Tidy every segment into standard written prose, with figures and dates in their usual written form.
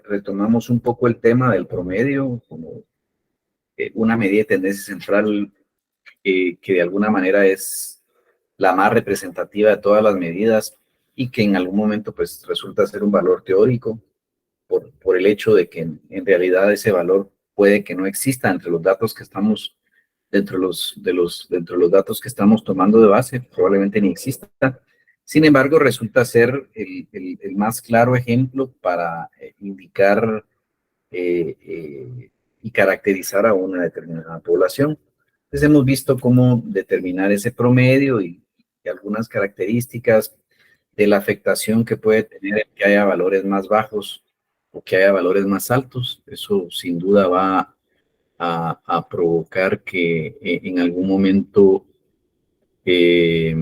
retomamos un poco el tema del promedio como una medida de tendencia central que de alguna manera es la más representativa de todas las medidas y que en algún momento pues resulta ser un valor teórico por el hecho de que en realidad ese valor puede que no exista entre los datos que estamos dentro de los datos que estamos tomando de base, probablemente ni exista. Sin embargo, resulta ser el más claro ejemplo para indicar y caracterizar a una determinada población. Entonces hemos visto cómo determinar ese promedio y algunas características de la afectación que puede tener que haya valores más bajos o que haya valores más altos. Eso sin duda va a provocar que en algún momento eh,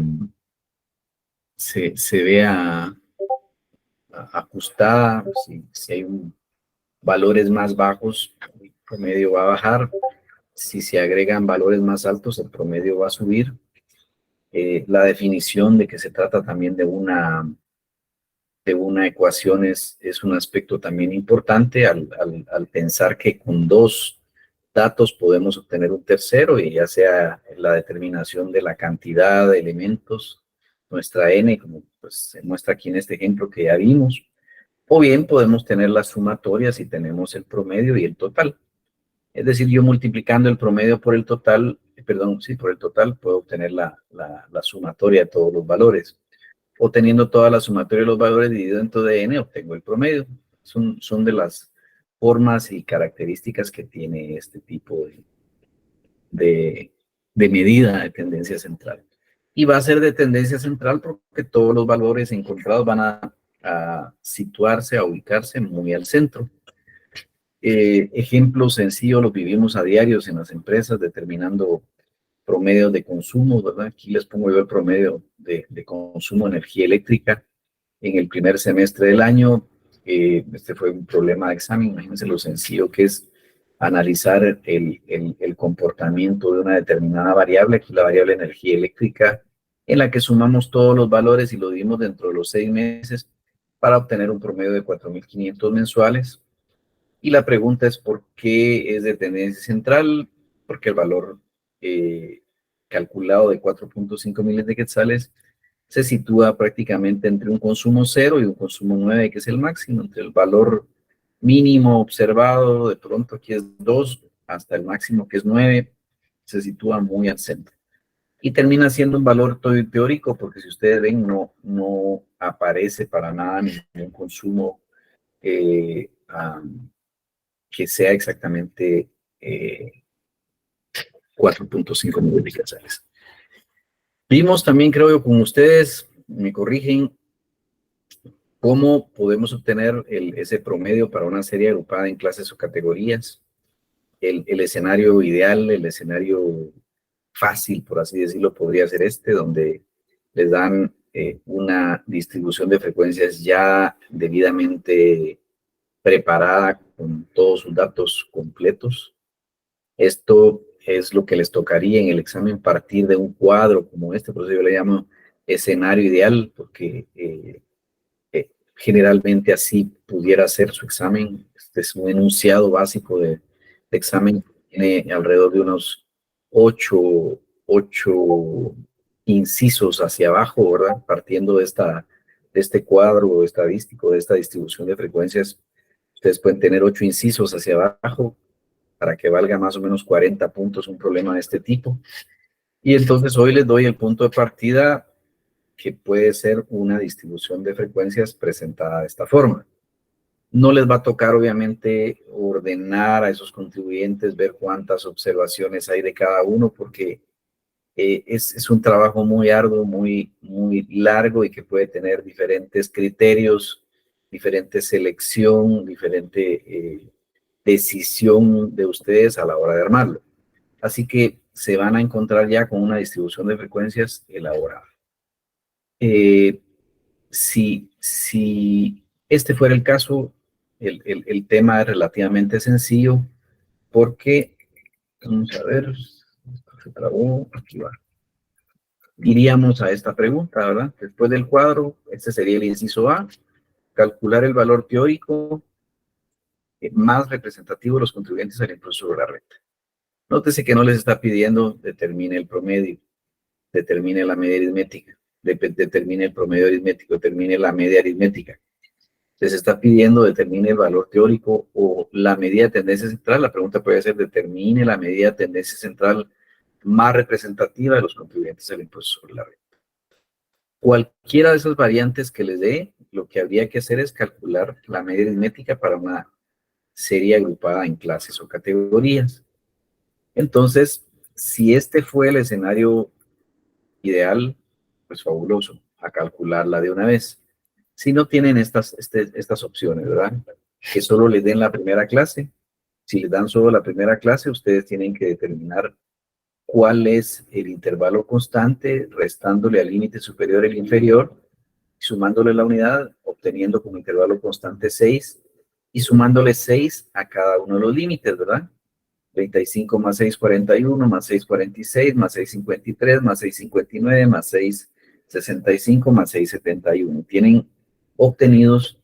se vea ajustada. Si hay valores más bajos, el promedio va a bajar. Si se agregan valores más altos, el promedio va a subir. La definición de que se trata también de una ecuación es un aspecto también importante al pensar que con dos datos podemos obtener un tercero, y ya sea la determinación de la cantidad de elementos, nuestra n, como pues se muestra aquí en este ejemplo que ya vimos, o bien podemos tener las sumatorias y tenemos el promedio y el total. Es decir, yo multiplicando el promedio por el total, perdón, sí, por el total, puedo obtener la sumatoria de todos los valores. O teniendo toda la sumatoria de los valores dividido entre de n, obtengo el promedio. Son de las formas y características que tiene este tipo de medida de tendencia central. Y va a ser de tendencia central porque todos los valores encontrados van a situarse, a ubicarse muy al centro. Ejemplos sencillos los vivimos a diarios en las empresas, determinando promedios de consumo, ¿verdad? Aquí les pongo yo el promedio de consumo de energía eléctrica en el primer semestre del año. Este fue un problema de examen. Imagínense lo sencillo que es analizar el comportamiento de una determinada variable, aquí la variable energía eléctrica, en la que sumamos todos los valores y lo dividimos dentro de los 6 meses para obtener un promedio de 4.500 mensuales. Y la pregunta es, ¿por qué es de tendencia central? Porque el valor calculado de 4.5 miles de quetzales se sitúa prácticamente entre un consumo 0 y un consumo 9, que es el máximo, entre el valor mínimo observado, de pronto aquí es 2, hasta el máximo que es 9, se sitúa muy al centro. Y termina siendo un valor teórico, porque si ustedes ven, no aparece para nada ningún consumo que sea exactamente 4.5 millones de quetzales. Vimos también, creo yo, con ustedes, me corrigen, cómo podemos obtener ese promedio para una serie agrupada en clases o categorías. El escenario ideal, el escenario fácil, por así decirlo, podría ser este, donde les dan una distribución de frecuencias ya debidamente preparada con todos sus datos completos. Esto es lo que les tocaría en el examen partir de un cuadro como este, por eso yo le llamo escenario ideal, porque generalmente así pudiera ser su examen. Este es un enunciado básico de examen, tiene alrededor de unos 8 incisos hacia abajo, ¿verdad? Partiendo de este cuadro estadístico, de esta distribución de frecuencias, ustedes pueden tener 8 incisos hacia abajo para que valga más o menos 40 puntos un problema de este tipo. Y entonces hoy les doy el punto de partida, que puede ser una distribución de frecuencias presentada de esta forma. No les va a tocar, obviamente, ordenar a esos contribuyentes, ver cuántas observaciones hay de cada uno, porque es un trabajo muy arduo, muy largo, y que puede tener diferentes criterios, diferente selección, diferente decisión de ustedes a la hora de armarlo. Así que se van a encontrar ya con una distribución de frecuencias elaborada. Si este fuera el caso, el tema es relativamente sencillo, porque, vamos a ver, se trabó, aquí va. Iríamos a esta pregunta, ¿verdad? Después del cuadro, este sería el inciso A. calcular el valor teórico más representativo de los contribuyentes al impuesto sobre la renta. Nótese que no les está pidiendo determine el promedio, determine la media aritmética, determine el promedio aritmético, determine la media aritmética. Les está pidiendo determine el valor teórico o la medida de tendencia central. La pregunta puede ser determine la medida de tendencia central más representativa de los contribuyentes al impuesto sobre la renta. Cualquiera de esas variantes que les dé, lo que habría que hacer es calcular la media aritmética para una serie agrupada en clases o categorías. Entonces, si este fue el escenario ideal, pues fabuloso, a calcularla de una vez. Si no tienen estas opciones, ¿verdad? Que solo les den la primera clase. Si les dan solo la primera clase, ustedes tienen que determinar cuál es el intervalo constante, restándole al límite superior el inferior, sumándole la unidad, obteniendo como intervalo constante 6, y sumándole 6 a cada uno de los límites, ¿verdad? 35 más 6, 41, más 6, 46, más 6, 53, más 6, 59, más 6, 65, más 6, 71. Tienen obtenidos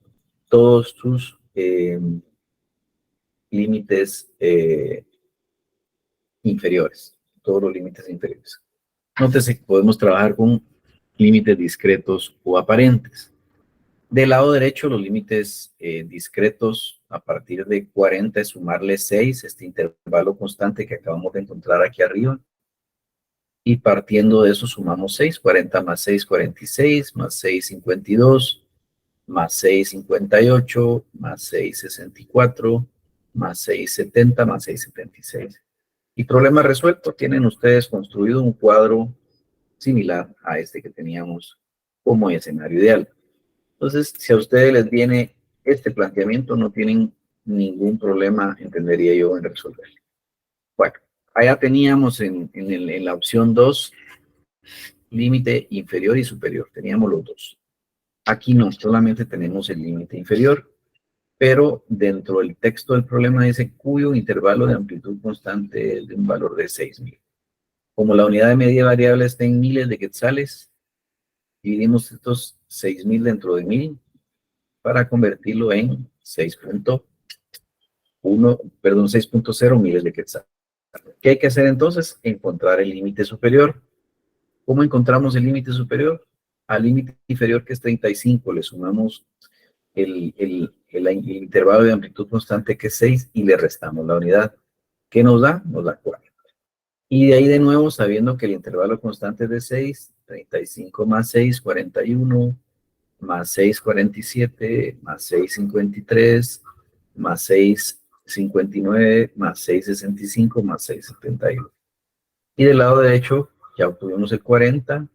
todos sus límites inferiores, todos los límites inferiores. Nótese que podemos trabajar con límites discretos o aparentes. Del lado derecho, los límites discretos a partir de 40 es sumarle 6, este intervalo constante que acabamos de encontrar aquí arriba. Y partiendo de eso sumamos 6, 40 más 6, 46, más 6, 52, más 6, 58, más 6, 64, más 6, 70, más 6, 76. Y problema resuelto, tienen ustedes construido un cuadro similar a este que teníamos como escenario ideal. Entonces, si a ustedes les viene este planteamiento, no tienen ningún problema, entendería yo, en resolverlo. Bueno, allá teníamos en la opción 2, límite inferior y superior. Teníamos los dos. Aquí no, solamente tenemos el límite inferior, pero dentro del texto del problema dice cuyo intervalo de amplitud constante es de un valor de 6.000. Como la unidad de medida variable está en miles de quetzales, dividimos estos 6.000 dentro de 1.000 para convertirlo en 6.0 miles de quetzales. ¿Qué hay que hacer entonces? Encontrar el límite superior. ¿Cómo encontramos el límite superior? Al límite inferior, que es 35, le sumamos el intervalo de amplitud constante, que es 6, y le restamos la unidad. ¿Qué nos da? Nos da 4. Y de ahí de nuevo, sabiendo que el intervalo constante es de 6, 35 más 6, 41, más 6, 47, más 6, 53, más 6, 59, más 6, 65, más 6, 71. Y del lado derecho ya obtuvimos el 40,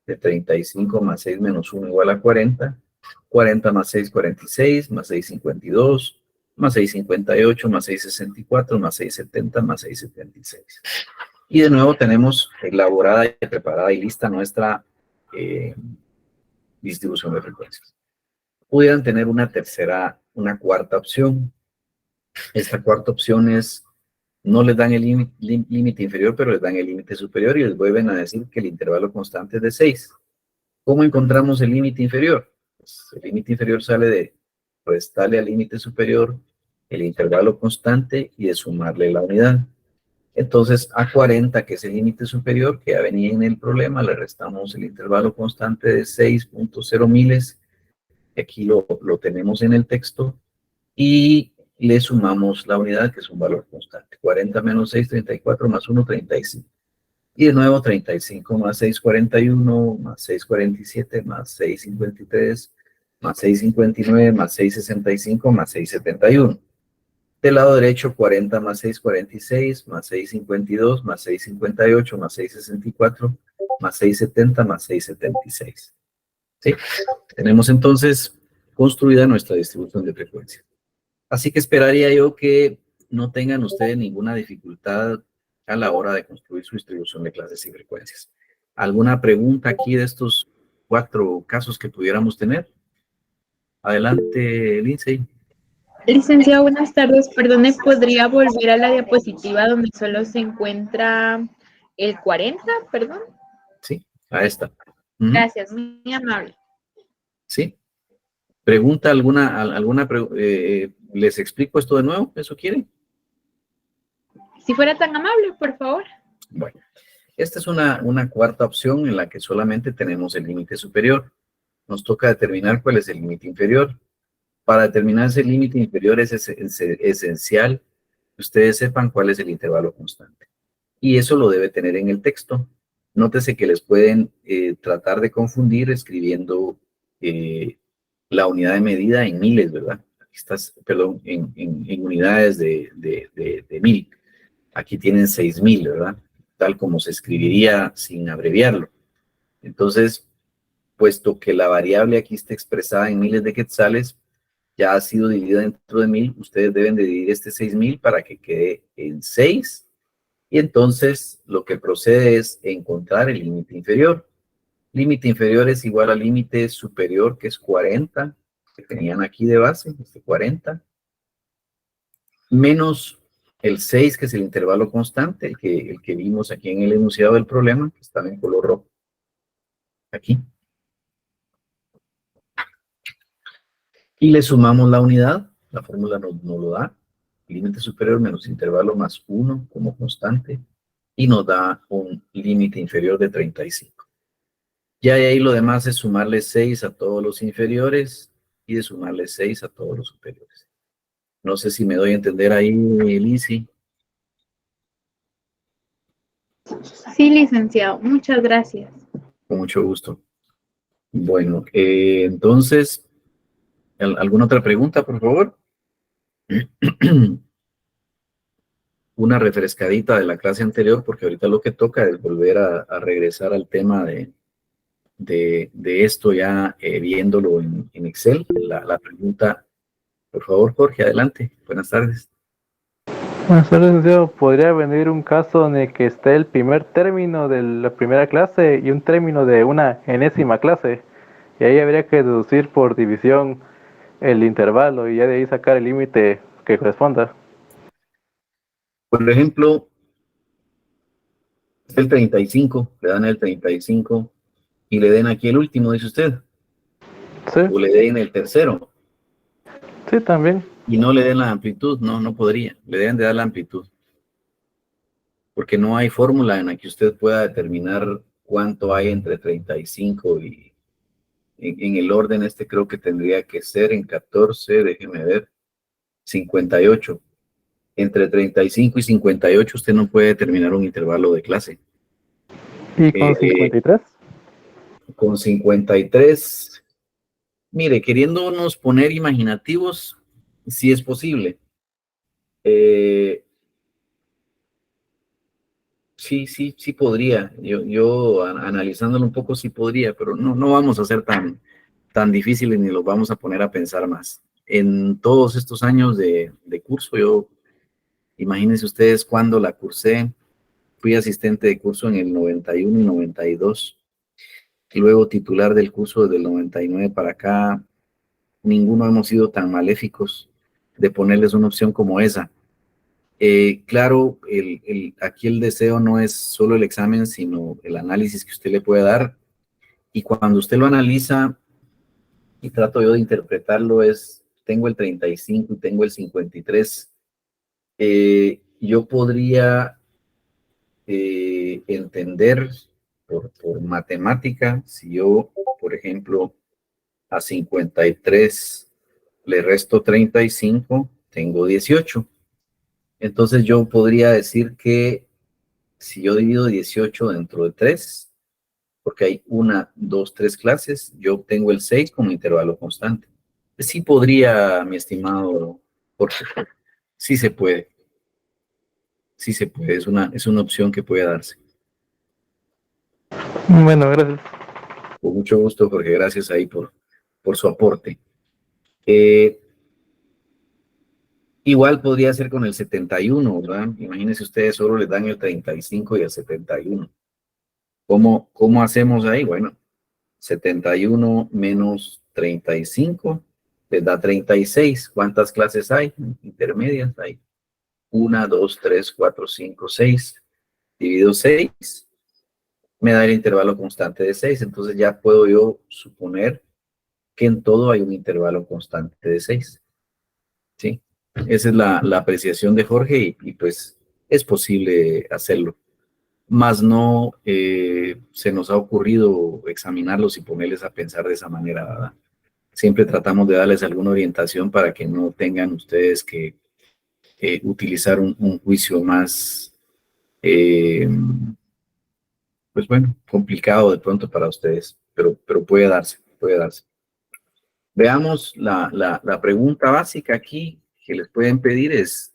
de 35 más 6 menos 1 igual a 40, 40 más 6, 46, más 6, 52, más 6, 58, más 6, 64, más 6, 70, más 6, 76. Y de nuevo tenemos elaborada y preparada y lista nuestra distribución de frecuencias. Pudieran tener una cuarta opción. Esta cuarta opción es, no les dan el límite inferior, pero les dan el límite superior y les vuelven a decir que el intervalo constante es de 6. ¿Cómo encontramos el límite inferior? Pues el límite inferior sale de restarle al límite superior el intervalo constante y de sumarle la unidad. Entonces, a 40, que es el límite superior, que ya venía en el problema, le restamos el intervalo constante de 6.0 miles. Aquí lo tenemos en el texto. Y le sumamos la unidad, que es un valor constante. 40 menos 6, 34, más 1, 35. Y de nuevo 35 más 6, 41, más 6, 47, más 6, 53, más 6, 59, más 6, 65, más 6, 71. Del lado derecho, 40 más 6, 46, más 6, 52, más 6, 58, más 6, 64, más 6, 70, más 6, 76. ¿Sí? Tenemos entonces construida nuestra distribución de frecuencia. Así que esperaría yo que no tengan ustedes ninguna dificultad a la hora de construir su distribución de clases y frecuencias. ¿Alguna pregunta aquí de estos 4 casos que pudiéramos tener? Adelante, Lindsay. Licenciado, buenas tardes. Perdone, ¿podría volver a la diapositiva donde solo se encuentra el 40? Perdón. Sí, a esta. Gracias, muy amable. Sí, ¿Pregunta les explico esto de nuevo? ¿Eso quieren? Si fuera tan amable, por favor. Bueno, esta es una cuarta opción en la que solamente tenemos el límite superior. Nos toca determinar cuál es el límite inferior. Para determinar ese límite inferior es esencial que ustedes sepan cuál es el intervalo constante. Y eso lo debe tener en el texto. Nótese que les pueden tratar de confundir escribiendo la unidad de medida en miles, ¿verdad? Aquí estás, perdón, en unidades de 1000. Aquí tienen 6000, ¿verdad? Tal como se escribiría sin abreviarlo. Entonces, puesto que la variable aquí está expresada en miles de quetzales, ya ha sido dividida dentro de 1000, ustedes deben de dividir este 6000 para que quede en 6, y entonces lo que procede es encontrar el límite inferior. Límite inferior es igual al límite superior, que es 40, que tenían aquí de base, este 40, menos el 6, que es el intervalo constante, el que vimos aquí en el enunciado del problema, que estaba en color rojo. Aquí. Y le sumamos la unidad, la fórmula nos lo da, límite superior menos intervalo más 1 como constante, y nos da un límite inferior de 35. Ya de ahí lo demás es sumarle 6 a todos los inferiores y de sumarle 6 a todos los superiores. No sé si me doy a entender ahí, Lizzy. Sí, licenciado. Muchas gracias. Con mucho gusto. Bueno, entonces, ¿alguna otra pregunta, por favor? Una refrescadita de la clase anterior, porque ahorita lo que toca es volver a regresar al tema de esto ya viéndolo en Excel. La pregunta, por favor, Jorge, adelante. Buenas tardes. Buenas tardes, licenciado. ¿Podría venir un caso en el que esté el primer término de la primera clase y un término de una enésima clase? Y ahí habría que deducir por división el intervalo y ya de ahí sacar el límite que corresponda. Por ejemplo, el 35, le dan el 35 y le den aquí el último, dice usted. Sí, O le den el tercero sí, también. y no le den la amplitud. No, no podría. Le deben de dar la amplitud. Porque no hay fórmula en la que usted pueda determinar cuánto hay entre 35 y en el orden este creo que tendría que ser en 14, déjeme ver, 58. Entre 35 y 58 usted no puede determinar un intervalo de clase. ¿Y con 53? Con 53, mire, queriéndonos poner imaginativos, sí es posible. Sí podría. Yo analizándolo un poco sí podría, pero no vamos a ser tan difíciles ni los vamos a poner a pensar más. En todos estos años de curso, imagínense ustedes cuando la cursé, fui asistente de curso en el 91 y 92, y luego titular del curso desde el 99 para acá. Ninguno hemos sido tan maléficos de ponerles una opción como esa. Claro, aquí el deseo no es solo el examen, sino el análisis que usted le puede dar. Y cuando usted lo analiza, y trato yo de interpretarlo, tengo el 35 y tengo el 53. Yo podría entender por matemática, si yo, por ejemplo, a 53 le resto 35, tengo 18. Entonces yo podría decir que si yo divido 18 dentro de 3, porque hay 1, 2, 3 clases, yo obtengo el 6 como intervalo constante. Sí podría, mi estimado Jorge, sí se puede. Sí se puede, es una opción que puede darse. Bueno, gracias. Con mucho gusto, Jorge, gracias ahí por su aporte. Igual podría ser con el 71, ¿verdad? Imagínense ustedes, solo les dan el 35 y el 71. ¿Cómo hacemos ahí? Bueno, 71 menos 35 les da 36. ¿Cuántas clases hay? Intermedias hay. 1, 2, 3, 4, 5, 6. Divido 6, me da el intervalo constante de 6. Entonces ya puedo yo suponer que en todo hay un intervalo constante de 6. ¿Sí? Esa es la apreciación de Jorge y pues es posible hacerlo. Más no se nos ha ocurrido examinarlos y ponerles a pensar de esa manera, ¿verdad? Siempre tratamos de darles alguna orientación para que no tengan ustedes que utilizar un juicio más, pues bueno, complicado de pronto para ustedes, pero puede darse, puede darse. Veamos la pregunta básica aquí que les pueden pedir es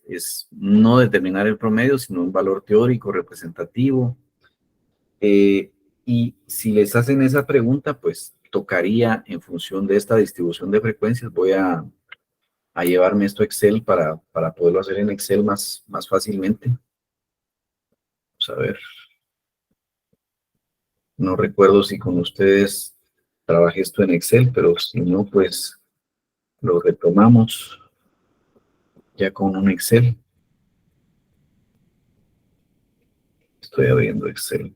no determinar el promedio, sino un valor teórico representativo. Y si les hacen esa pregunta, pues tocaría en función de esta distribución de frecuencias, voy a llevarme esto a Excel para poderlo hacer en Excel más fácilmente. Vamos a ver. No recuerdo si con ustedes trabajé esto en Excel, pero si no, pues lo retomamos ya con un Excel. Estoy abriendo Excel.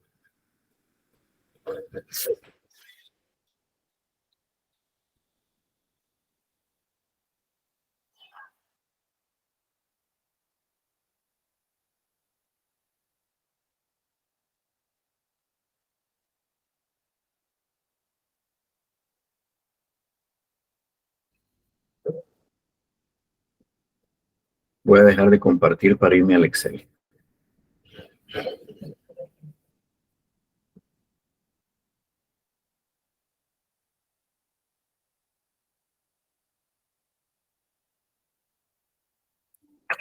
Voy a dejar de compartir para irme al Excel.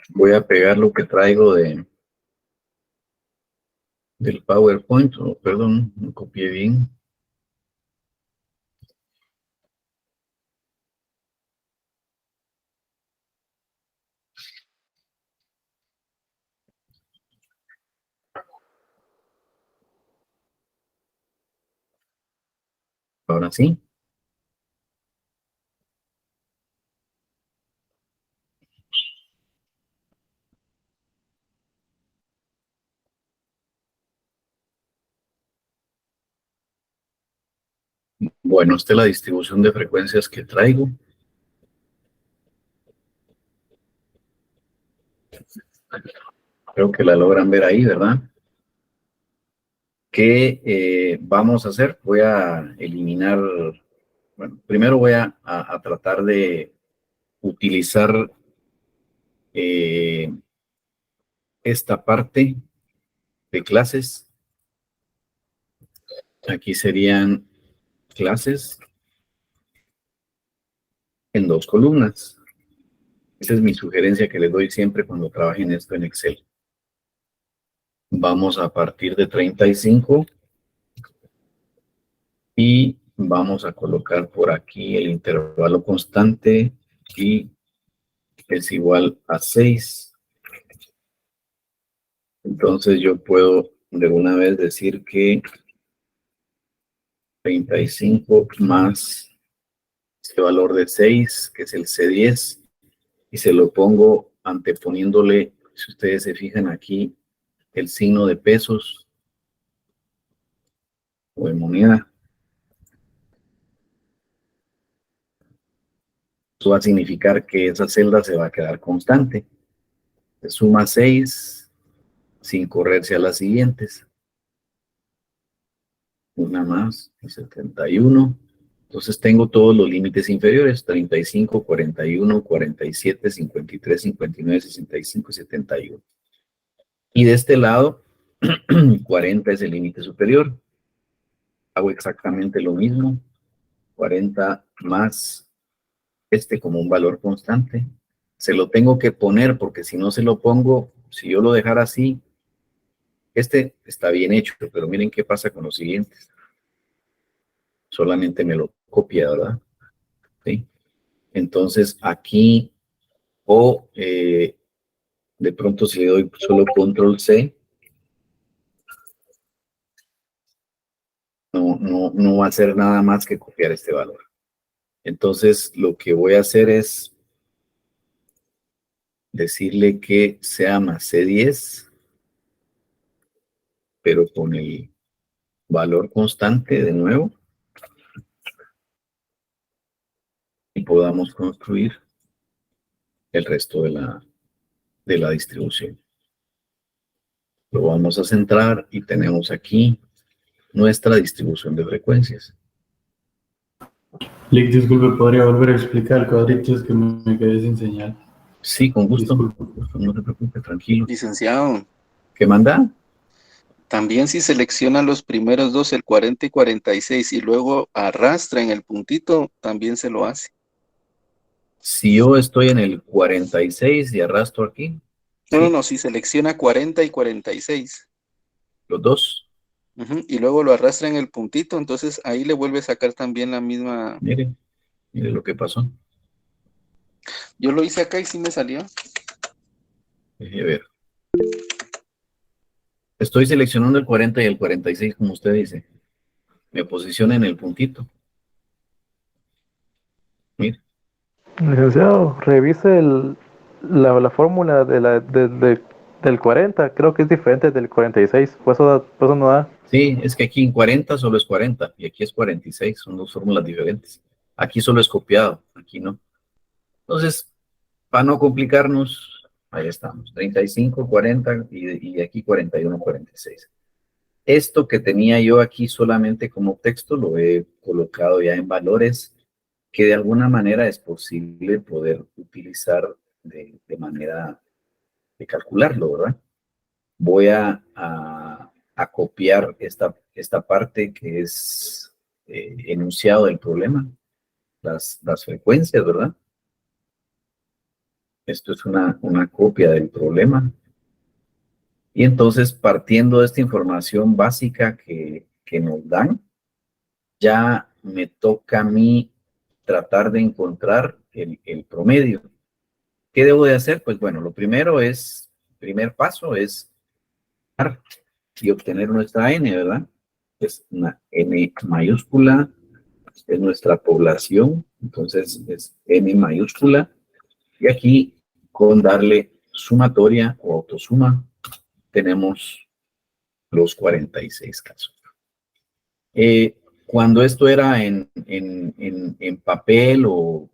Voy a pegar lo que traigo del PowerPoint. Oh, perdón, no copié bien. Ahora sí. Bueno, esta es la distribución de frecuencias que traigo. Creo que la logran ver ahí, ¿verdad? ¿Qué vamos a hacer? Voy a eliminar, bueno, primero voy a tratar de utilizar esta parte de clases. Aquí serían clases en 2 columnas. Esa es mi sugerencia que les doy siempre cuando trabajen esto en Excel. Vamos a partir de 35 y vamos a colocar por aquí el intervalo constante y es igual a 6. Entonces yo puedo de una vez decir que 35 más este valor de 6, que es el C10, y se lo pongo anteponiéndole, si ustedes se fijan aquí, el signo de pesos o de moneda. Eso va a significar que esa celda se va a quedar constante. Se suma 6 sin correrse a las siguientes. Una más, 71. Entonces tengo todos los límites inferiores, 35, 41, 47, 53, 59, 65 y 71. Y de este lado, 40 es el límite superior. Hago exactamente lo mismo, 40 más este como un valor constante. Se lo tengo que poner porque si no se lo pongo, si yo lo dejara así, este está bien hecho, pero miren qué pasa con los siguientes. Solamente me lo copia, ¿verdad? ¿Sí? Entonces aquí, o de pronto si le doy solo control C, no va a hacer nada más que copiar este valor. Entonces lo que voy a hacer es decirle que sea más C10, pero con el valor constante de nuevo. podamos construir el resto de la distribución. Lo vamos a centrar y tenemos aquí nuestra distribución de frecuencias. Lick, disculpe, ¿podría volver a explicar el cuadrito? Es que me quedé sin señal. Sí, con gusto. Disculpe. No se preocupe, tranquilo. Licenciado, ¿Qué manda? también si selecciona los primeros dos, el 40 y 46, y luego arrastra en el puntito, también se lo hace. Si yo estoy en el 46 y arrastro aquí, No, sí, no, no, si selecciona 40 y 46, los dos, y luego lo arrastra en el puntito, entonces ahí le vuelve a sacar también la misma. mire lo que pasó. Yo lo hice acá y sí me salió. Deje ver. Estoy seleccionando el 40 y el 46, como usted dice. Me posiciono en el puntito. Mire, Licenciado, revise la fórmula del 40, creo que es diferente del 46, por eso no da. sí, es que aquí en 40 solo es 40 y aquí es 46, son dos fórmulas diferentes. Aquí solo es copiado, aquí no. Entonces, para no complicarnos, ahí estamos, 35, 40 y aquí 41, 46. Esto que tenía yo aquí solamente como texto lo he colocado ya en valores que de alguna manera es posible poder utilizar de manera de calcularlo, ¿verdad? Voy a copiar esta parte que es enunciado del problema, las frecuencias, ¿verdad? Esto es una copia del problema. Y entonces, partiendo de esta información básica que nos dan, ya me toca a mí tratar de encontrar el promedio. ¿Qué debo de hacer? Pues bueno, lo primero primer paso es y obtener nuestra N, ¿verdad? Es una N mayúscula, es nuestra población, entonces es N mayúscula, y aquí con darle sumatoria o autosuma, tenemos los 46 casos. Cuando esto era en papel o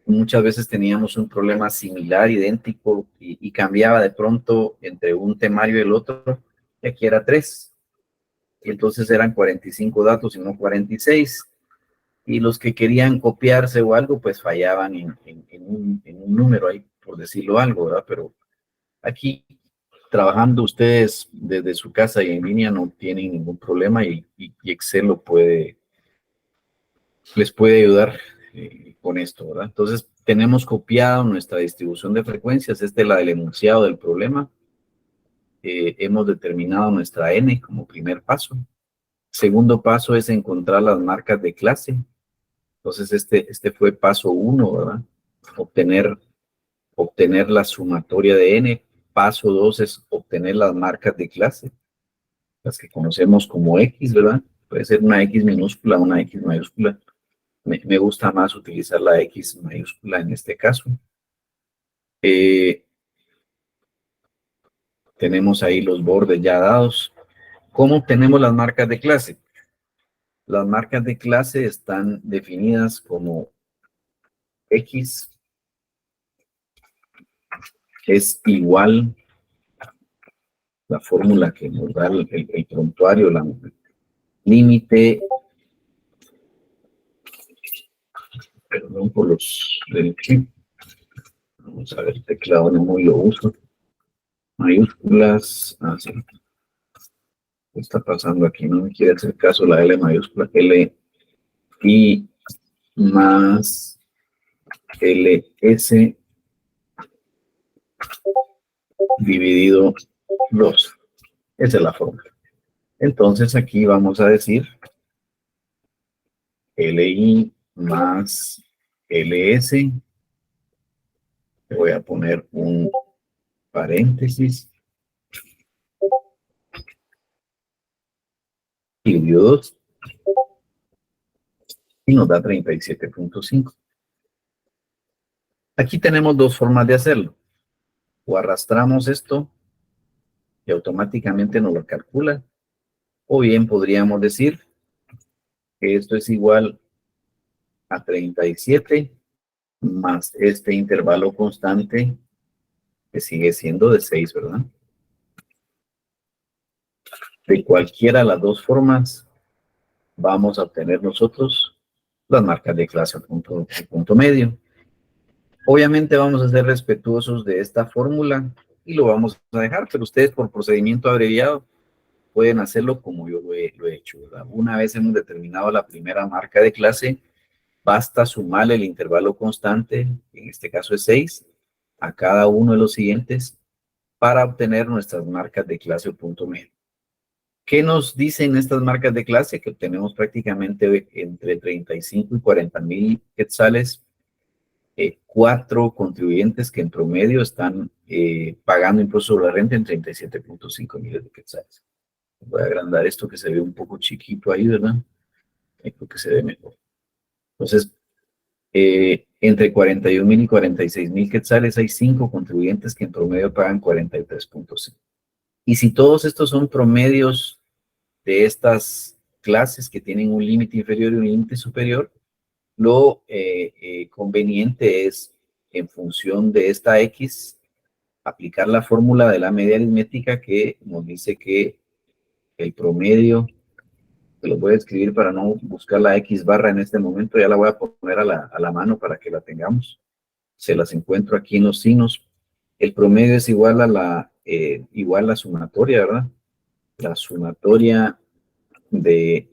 muchas veces teníamos un problema similar, idéntico, y cambiaba de pronto entre un temario y el otro, y aquí era 3. Y entonces eran 45 datos y no 46. Y los que querían copiarse o algo, pues fallaban en un número ahí, por decirlo algo, ¿verdad? Pero aquí, trabajando ustedes desde su casa y en línea, no tienen ningún problema y Excel les puede ayudar con esto, ¿verdad? Entonces, tenemos copiado nuestra distribución de frecuencias. Esta es la del enunciado del problema. Hemos determinado nuestra N como primer paso. Segundo paso es encontrar las marcas de clase. Entonces, este fue paso 1, ¿verdad? Obtener la sumatoria de N. Paso 2 es obtener las marcas de clase, las que conocemos como X, ¿verdad? Puede ser una X minúscula, una X mayúscula. Me gusta más utilizar la X mayúscula en este caso. Tenemos ahí los bordes ya dados. ¿Cómo obtenemos las marcas de clase? Las marcas de clase están definidas como X es igual, la fórmula que nos da el prontuario, la límite, perdón por los del chip. Vamos a ver, teclado no muy lo uso. Mayúsculas, sí. ¿Qué está pasando aquí? No me quiere hacer caso la L mayúscula, L I más LS dividido 2. Esa es la fórmula. Entonces aquí vamos a decir LI más LS. Voy a poner un paréntesis. Dividido 2. Y nos da 37.5. Aquí tenemos dos formas de hacerlo. O arrastramos esto y automáticamente nos lo calcula. O bien podríamos decir que esto es igual a 37 más este intervalo constante que sigue siendo de 6, ¿verdad? De cualquiera de las dos formas vamos a obtener nosotros las marcas de clase a punto medio. Obviamente vamos a ser respetuosos de esta fórmula y lo vamos a dejar, pero ustedes por procedimiento abreviado pueden hacerlo como yo lo he hecho, ¿verdad? Una vez hemos determinado la primera marca de clase, basta sumar el intervalo constante, en este caso es 6, a cada uno de los siguientes para obtener nuestras marcas de clase o punto medio. ¿Qué nos dicen estas marcas de clase? Que obtenemos prácticamente entre 35 y 40 mil quetzales, 4 contribuyentes que en promedio están pagando impuesto sobre la renta en 37.5 millones de quetzales. Voy a agrandar esto que se ve un poco chiquito ahí, ¿verdad? Creo que se ve mejor. Entonces, entre 41 mil y 46 mil quetzales hay 5 contribuyentes que en promedio pagan 43.5. Y si todos estos son promedios de estas clases que tienen un límite inferior y un límite superior, lo conveniente es, en función de esta X, aplicar la fórmula de la media aritmética que nos dice que el promedio, que lo voy a escribir para no buscar la X barra en este momento, ya la voy a poner a la mano para que la tengamos. Se las encuentro aquí en los signos. El promedio es igual a la sumatoria, ¿verdad? La sumatoria de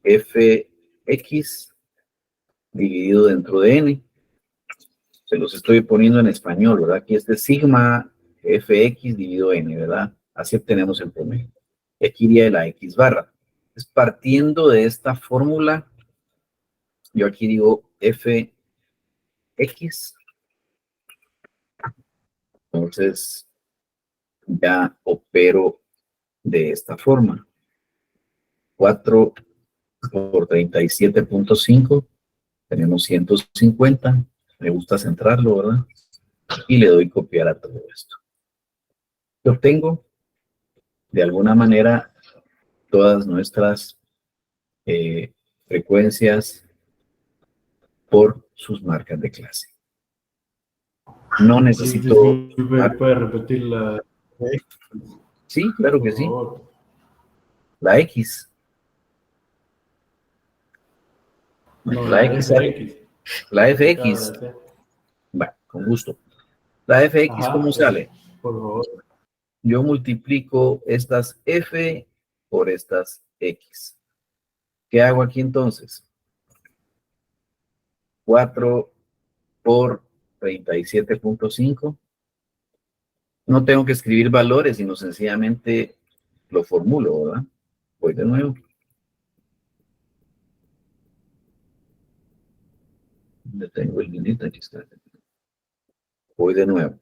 fx dividido dentro de n. Se los estoy poniendo en español, ¿verdad? Aquí este sigma fx dividido n, ¿verdad? Así obtenemos el promedio. Aquí iría la x barra. Es partiendo de esta fórmula, yo aquí digo fx. Entonces, ya opero de esta forma. 4 por 37.5, tenemos 150. Me gusta centrarlo, ¿verdad? Y le doy copiar a todo esto. Yo obtengo, de alguna manera, todas nuestras frecuencias por sus marcas de clase. No necesito... ¿Puede repetir la X? Sí, claro que Por sí. favor. La X. No, La la X sale. FX. La Acaba FX. de hacer. Bueno, con gusto. La FX, Ajá, ¿cómo sale? por favor. Yo multiplico estas F por estas X. ¿Qué hago aquí entonces? 4 por 37.5. No tengo que escribir valores, sino sencillamente lo formulo, ¿verdad? Voy de nuevo. ¿Dónde tengo el minito? Aquí está. Voy de nuevo.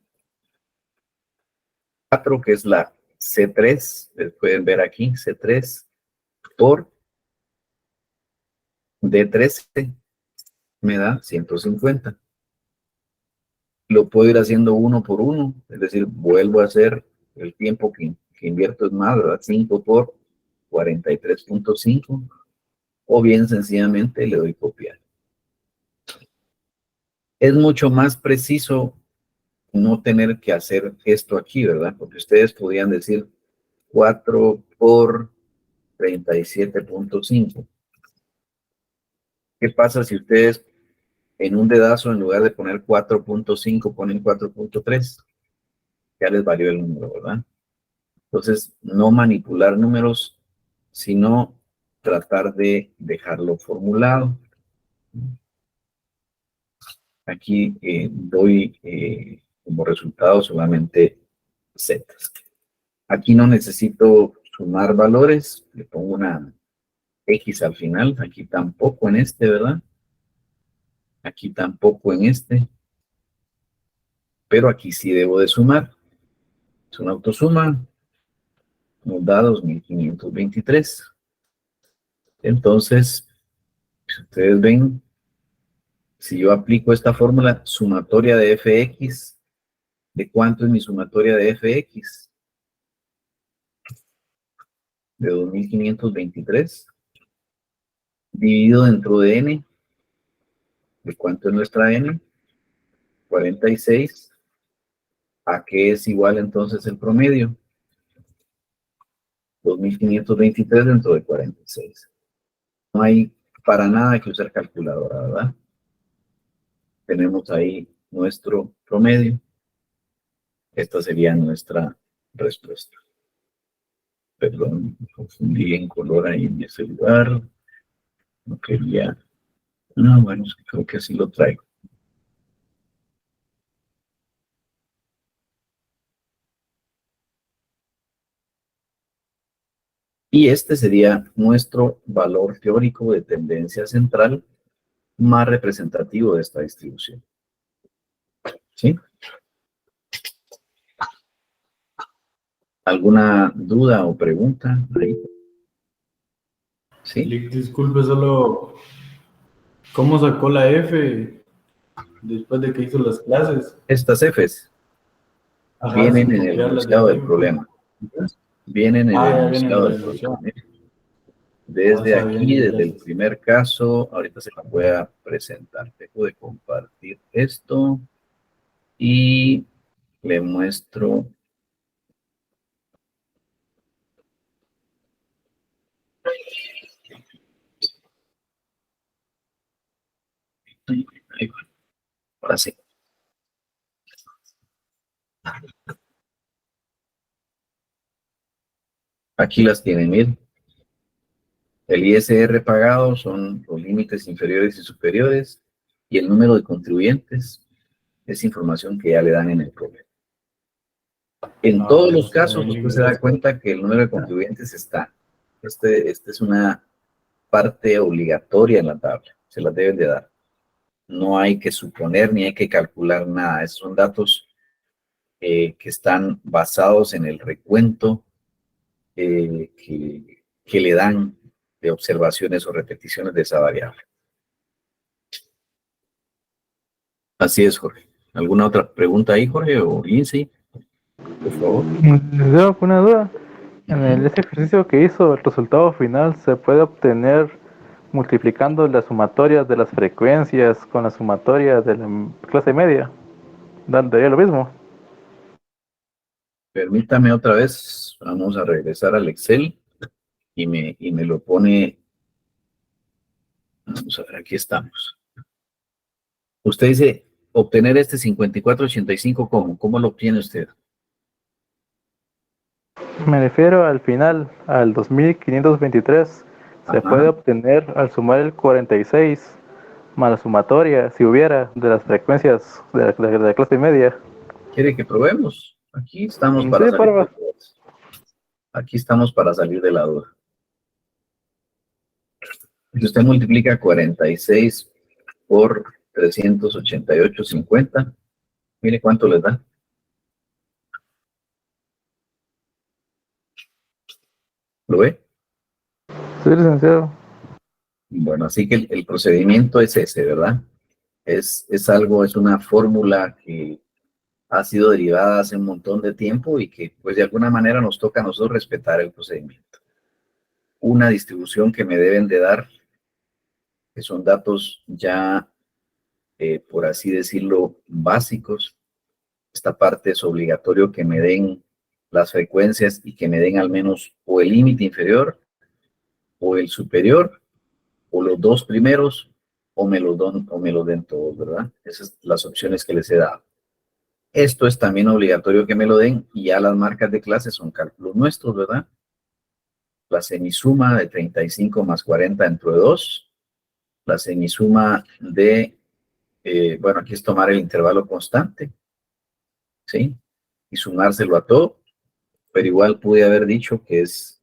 4, que es la C3, pueden ver aquí, C3 por D13 me da 150. Lo puedo ir haciendo uno por uno, es decir, vuelvo a hacer el tiempo que invierto es más, ¿verdad? 5 por 43.5, o bien sencillamente le doy copiar. Es mucho más preciso no tener que hacer esto aquí, ¿verdad? Porque ustedes podrían decir 4 por 37.5. ¿Qué pasa si ustedes en un dedazo, en lugar de poner 4.5, ponen 4.3? Ya les valió el número, ¿verdad? Entonces, no manipular números, sino tratar de dejarlo formulado. Aquí doy como resultado solamente Z. Aquí no necesito sumar valores, le pongo una X al final, aquí tampoco en este, ¿verdad? Aquí tampoco en este, pero aquí sí debo de sumar. Es una autosuma, nos da 2523. Entonces, si ustedes ven, si yo aplico esta fórmula sumatoria de fx, ¿de cuánto es mi sumatoria de fx? De 2523, dividido dentro de n, ¿Y cuánto es nuestra n? 46. ¿A qué es igual entonces el promedio? 2523 dentro de 46. No hay para nada que usar calculadora, ¿verdad? Tenemos ahí nuestro promedio. Esta sería nuestra respuesta. Perdón, me confundí en color ahí en ese lugar. No quería. No, bueno, creo que así lo traigo. Y este sería nuestro valor teórico de tendencia central más representativo de esta distribución. ¿Sí? ¿Alguna duda o pregunta ahí? ¿Sí? Lick, disculpe, solo, ¿cómo sacó la F después de que hizo las clases? Estas Fs Ajá, vienen sin en el copiarlas de enunciado del aquí. problema. Vienen en el Ya viene enunciado la del solución. problema. Desde Está bien, aquí, desde el gracias. primer caso, ahorita se lo voy a presentar. Dejo de compartir esto y le muestro. Ahí va. Ahora sí. Aquí las tienen, miren. El ISR pagado son los límites inferiores y superiores y el número de contribuyentes es información que ya le dan en el problema. En Ah, todos bueno, los está casos, bien, usted Lick, se da gracias. cuenta que el número de contribuyentes está. Este es una parte obligatoria en la tabla. Se las deben de dar. No hay que suponer ni hay que calcular nada. Esos son datos que están basados en el recuento que le dan de observaciones o repeticiones de esa variable. Así es, Jorge. ¿Alguna otra pregunta ahí, Jorge o Lindsay? Por favor. Les dejo una duda. En Ujú. ese ejercicio que hizo, el resultado final se puede obtener multiplicando las sumatorias de las frecuencias con la sumatoria de la clase media. Daría lo mismo. Permítame otra vez. Vamos a regresar al Excel y me lo pone. Vamos a ver, aquí estamos. Usted dice obtener este 5485, ¿cómo? ¿Cómo lo obtiene usted? Me refiero al final, al 2523. Se puede Ajá. obtener al sumar el 46 más la sumatoria, si hubiera, de las frecuencias de la clase media. ¿Quiere que probemos? Aquí estamos para Sí, salir de porfa. dudas. Aquí estamos para salir de la duda. Si usted multiplica 46 por 388,50, mire cuánto les da. ¿Lo ve? Sí, licenciado. Bueno, así que el procedimiento es ese, ¿verdad? Es algo, es una fórmula que ha sido derivada hace un montón de tiempo y que pues de alguna manera nos toca a nosotros respetar el procedimiento. Una distribución que me deben de dar, que son datos ya, por así decirlo, básicos. Esta parte es obligatorio que me den las frecuencias y que me den al menos o el límite inferior o el superior o los dos primeros o me los den todos, ¿verdad? Esas son las opciones que les he dado. Esto es también obligatorio que me lo den y ya las marcas de clase son cálculos nuestros, ¿verdad? La semisuma de 35 más 40 dentro de 2. La semisuma de, bueno, aquí es tomar el intervalo constante, ¿sí? Y sumárselo a todo, pero igual pude haber dicho que es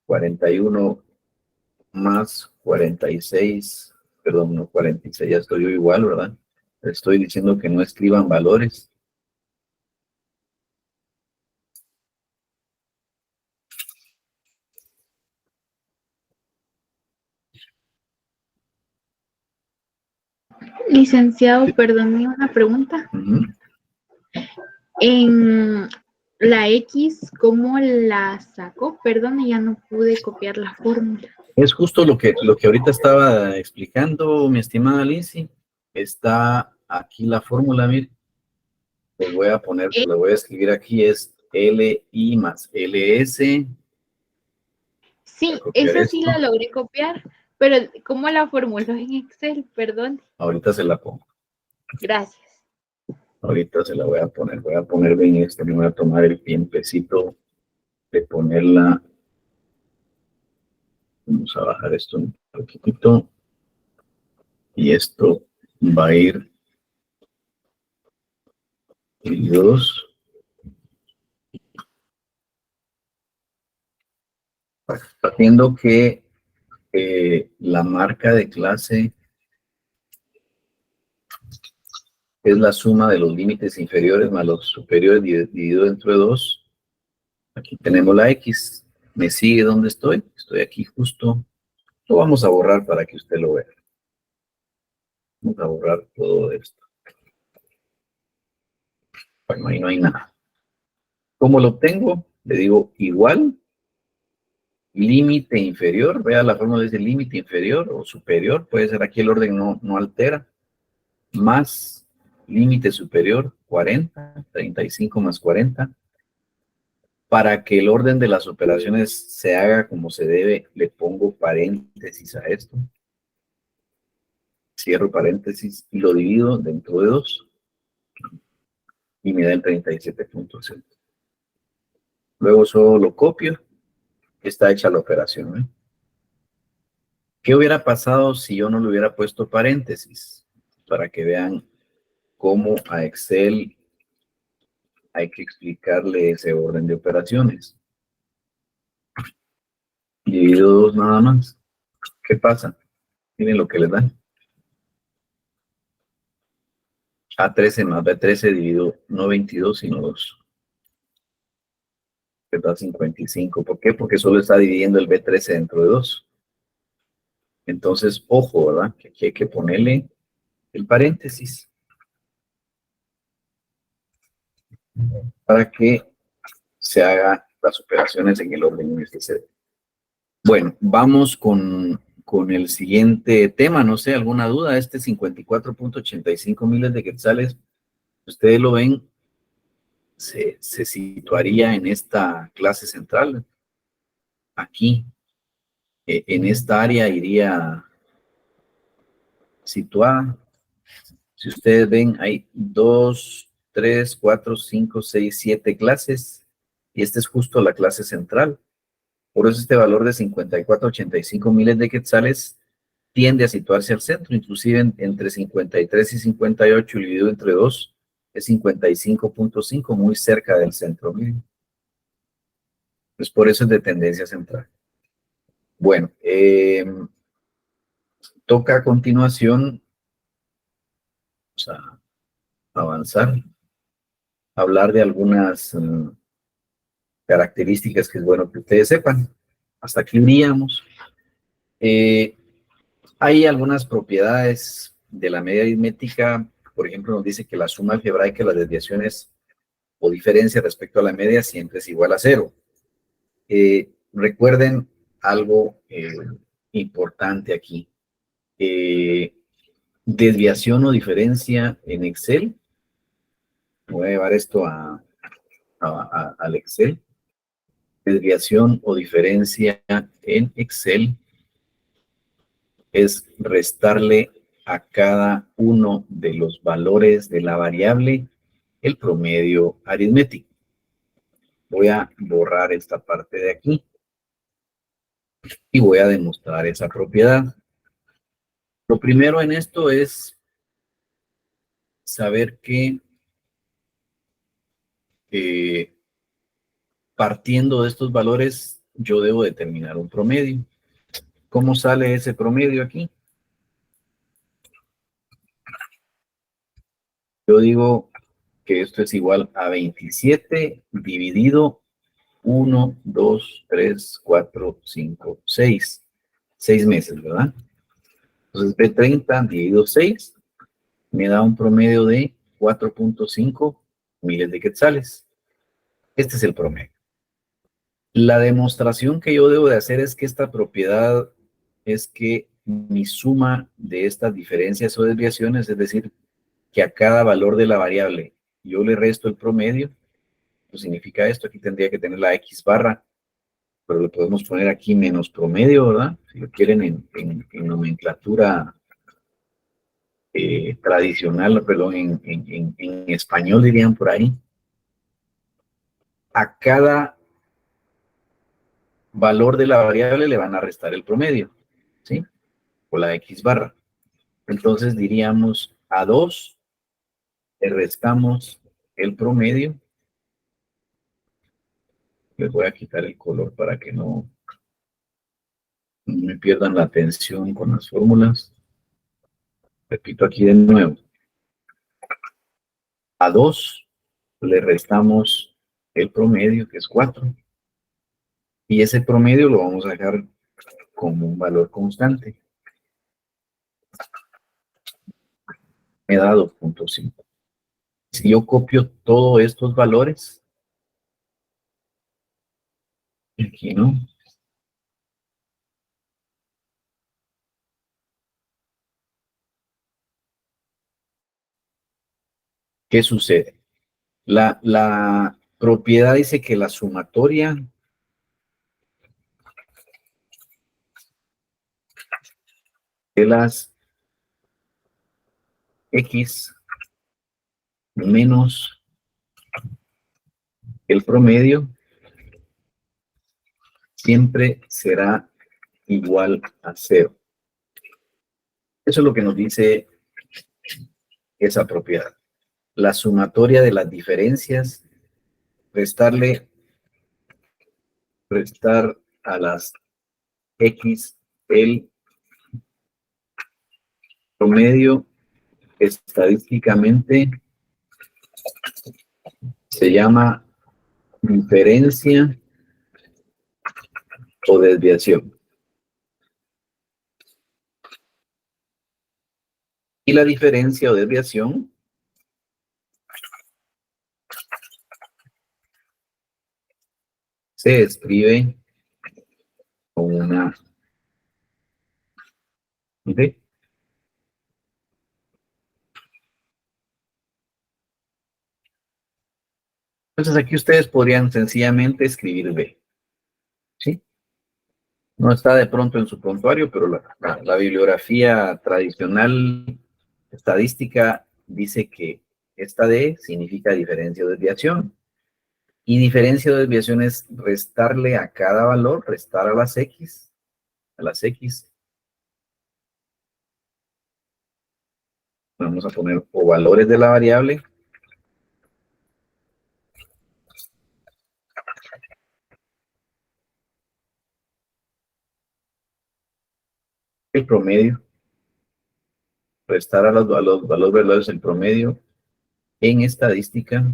41 más 46, perdón, no 46, ya estoy yo igual, ¿verdad? Estoy diciendo que no escriban valores. Licenciado, perdone una pregunta. Ujú. En la X, ¿cómo la sacó? Perdone, ya no pude copiar la fórmula. Es justo lo que ahorita estaba explicando, mi estimada Lindsay. Está aquí la fórmula, mire. Les voy a poner, ¿Eh? la voy a escribir aquí, es LI más LS. Voy a Sí, copiar esa sí esto. la logré copiar, pero ¿cómo la formuló en Excel? Perdón. Ahorita se la pongo. Gracias. Ahorita se la voy a poner. Voy a poner bien esto. Me voy a tomar el tiempecito de ponerla. Vamos a bajar esto un poquitito. Y esto va a ir en 2. Partiendo que la marca de clase es la suma de los límites inferiores más los superiores dividido entre 2. Aquí tenemos la X. ¿Me sigue donde estoy? Estoy aquí justo. Lo vamos a borrar para que usted lo vea. Vamos a borrar todo esto. Bueno, ahí no hay nada. ¿Cómo lo obtengo? Le digo igual, límite inferior. Vea la fórmula de límite inferior o superior. Puede ser aquí el orden no altera. Más límite superior, 40. 35 más 40. Para que el orden de las operaciones se haga como se debe, le pongo paréntesis a esto. Cierro paréntesis y lo divido dentro de 2. Y me da el 37.6. Luego solo lo copio. Está hecha la operación, ¿eh? ¿Qué hubiera pasado si yo no le hubiera puesto paréntesis? Para que vean cómo a Excel hay que explicarle ese orden de operaciones. Divido 2 nada más. ¿Qué pasa? Miren lo que les dan. A13 más B13 dividido no 22 sino 2. Que da 55. ¿Por qué? Porque solo está dividiendo el B13 dentro de 2. Entonces, ojo, ¿verdad? Que aquí hay que ponerle el paréntesis para que se hagan las operaciones en el orden en este se. Bueno, vamos con el siguiente tema. No sé, ¿alguna duda? Este 54.85 miles de quetzales, ustedes lo ven, se situaría en esta clase central. Aquí, en esta área iría situada. Si ustedes ven, hay 2, 3, 4, 5, 6, 7 clases. Y esta es justo la clase central. Por eso este valor de 54.85 miles de quetzales tiende a situarse al centro, inclusive entre 53 y 58 dividido entre 2 es 55.5, muy cerca del centro. Pues por eso es de tendencia central. Bueno, toca a continuación, vamos a avanzar, hablar de algunas características que es bueno que ustedes sepan. Hasta aquí iríamos. Hay algunas propiedades de la media aritmética. Por ejemplo, nos dice que la suma algebraica de las desviaciones o diferencia respecto a la media siempre es igual a 0. Recuerden algo importante aquí. Desviación o diferencia en Excel. Voy a llevar esto al Excel. Desviación o diferencia en Excel es restarle a cada uno de los valores de la variable el promedio aritmético. Voy a borrar esta parte de aquí y voy a demostrar esa propiedad. Lo primero en esto es saber que partiendo de estos valores yo debo determinar un promedio. ¿Cómo sale ese promedio aquí? Yo digo que esto es igual a 27 dividido 1, 2, 3, 4, 5, 6. 6 meses, ¿verdad? Entonces, B30 dividido 6 me da un promedio de 4.5 miles de quetzales. Este es el promedio. La demostración que yo debo de hacer es que esta propiedad es que mi suma de estas diferencias o desviaciones, es decir, que a cada valor de la variable yo le resto el promedio, pues significa esto. Aquí tendría que tener la X barra, pero le podemos poner aquí menos promedio, ¿verdad? Si lo quieren en nomenclatura tradicional, perdón, en español dirían por ahí. A cada valor de la variable le van a restar el promedio, ¿sí? O la X barra. Entonces diríamos a 2 le restamos el promedio. Les voy a quitar el color para que no me pierdan la atención con las fórmulas. Repito aquí de nuevo. A 2 le restamos el promedio, que es 4. Y ese promedio lo vamos a dejar como un valor constante. Me da 2.5. Si yo copio todos estos valores, aquí no. ¿Qué sucede? La propiedad dice que la sumatoria de las X menos el promedio siempre será igual a 0. Eso es lo que nos dice esa propiedad. La sumatoria de las diferencias, restar a las X el promedio estadísticamente se llama diferencia o desviación. Y la diferencia o desviación se escribe con una D. Entonces aquí ustedes podrían sencillamente escribir B. ¿Sí? No está de pronto en su prontuario, pero la bibliografía tradicional estadística dice que esta D significa diferencia o desviación. Y diferencia o desviación es restarle a cada valor, restar a las X, vamos a poner o valores de la variable, el promedio, restar a los valores el promedio en estadística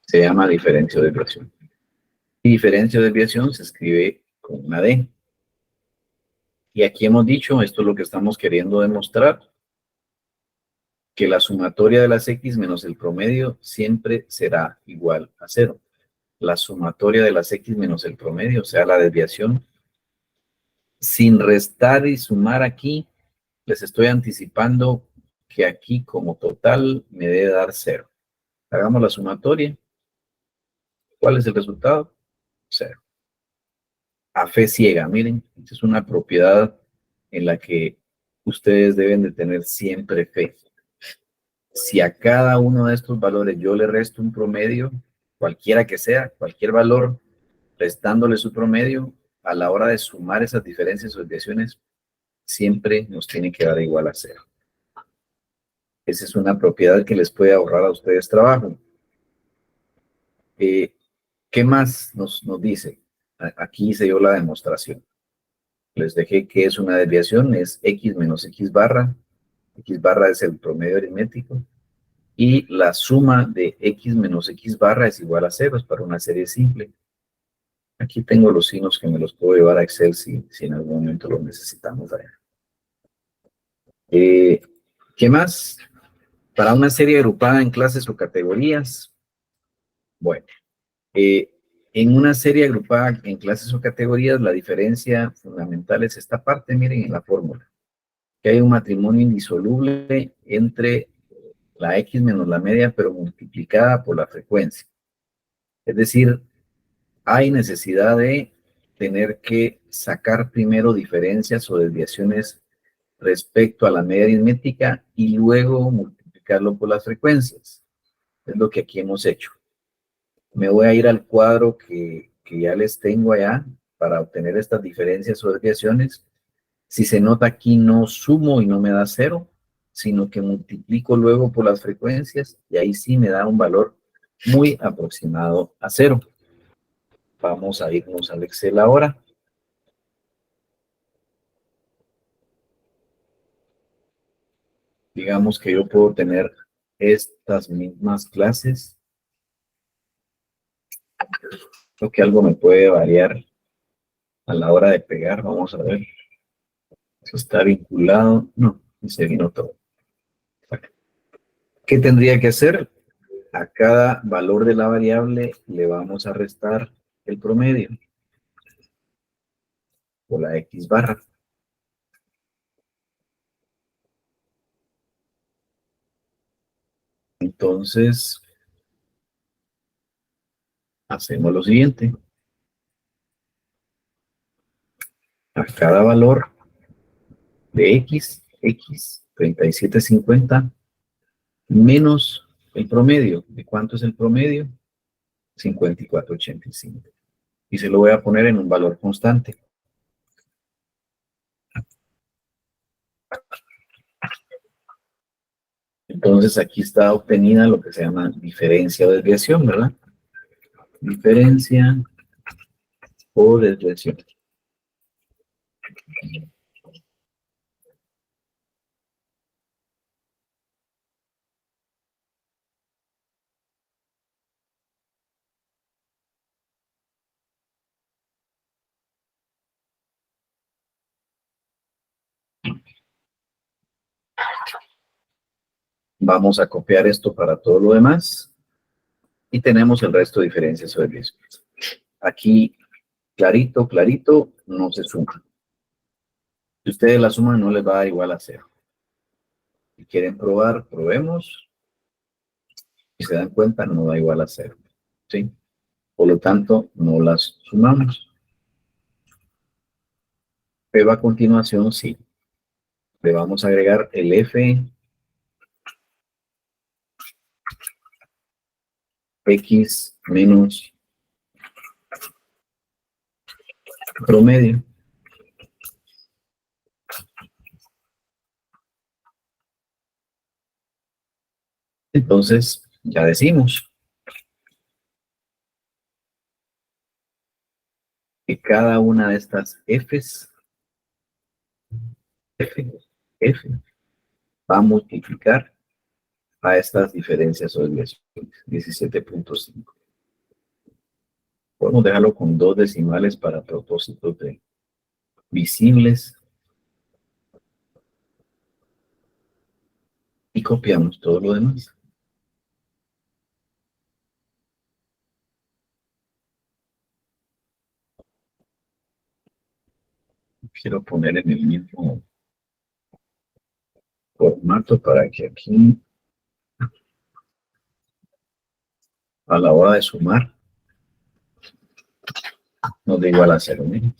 se llama diferencia o desviación. Y diferencia o desviación se escribe con una D. Y aquí hemos dicho, esto es lo que estamos queriendo demostrar, que la sumatoria de las X menos el promedio siempre será igual a 0. La sumatoria de las X menos el promedio, o sea, la desviación, sin restar y sumar aquí, les estoy anticipando que aquí como total me debe dar 0. Hagamos la sumatoria. ¿Cuál es el resultado? 0. A fe ciega, miren, esta es una propiedad en la que ustedes deben de tener siempre fe. Si a cada uno de estos valores yo le resto un promedio, cualquiera que sea, cualquier valor, restándole su promedio, a la hora de sumar esas diferencias o desviaciones, siempre nos tiene que dar igual a 0. Esa es una propiedad que les puede ahorrar a ustedes trabajo. ¿Qué más nos dice? Aquí hice yo la demostración. Les dejé que es una desviación, es X menos X barra. X barra es el promedio aritmético. Y la suma de X menos X barra es igual a 0, es para una serie simple. Aquí tengo los signos que me los puedo llevar a Excel si en algún momento los necesitamos. ¿Qué más? Para una serie agrupada en clases o categorías. Bueno, en En una serie agrupada en clases o categorías, la diferencia fundamental es esta parte, miren en la fórmula, que hay un matrimonio indisoluble entre la X menos la media, pero multiplicada por la frecuencia. Es decir, hay necesidad de tener que sacar primero diferencias o desviaciones respecto a la media aritmética y luego multiplicarlo por las frecuencias. Es lo que aquí hemos hecho. Me voy a ir al cuadro que ya les tengo allá para obtener estas diferencias o desviaciones. Si se nota aquí no sumo y no me da 0, sino que multiplico luego por las frecuencias y ahí sí me da un valor muy aproximado a 0. Vamos a irnos al Excel ahora. Digamos que yo puedo tener estas mismas clases. Creo que algo me puede variar a la hora de pegar. Vamos a ver. Eso está vinculado. No, se vino todo. ¿Qué tendría que hacer? A cada valor de la variable le vamos a restar el promedio o la X barra. Entonces, hacemos lo siguiente. A cada valor de X 3750 menos el promedio. ¿De cuánto es el promedio? 54.85. Y se lo voy a poner en un valor constante. Entonces aquí está obtenida lo que se llama diferencia o desviación, ¿verdad? Diferencia o desviación. Vamos a copiar esto para todo lo demás. Y tenemos el resto de diferencias o desviaciones. Aquí, clarito, clarito, no se suma. Si ustedes la suman, no les va a dar igual a 0. Si quieren probar, probemos. Si se dan cuenta, no da igual a 0. ¿Sí? Por lo tanto, no las sumamos. Pero a continuación, sí. Le vamos a agregar el F X menos promedio. Entonces, ya decimos que cada una de estas F's, F, va a multiplicar a estas diferencias o desviaciones, 17.5. Podemos dejarlo con 2 decimales para propósitos de visibles. Y copiamos todo lo demás. Quiero poner en el mismo formato para que aquí, a la hora de sumar, nos dé igual a 0. ¿Eh?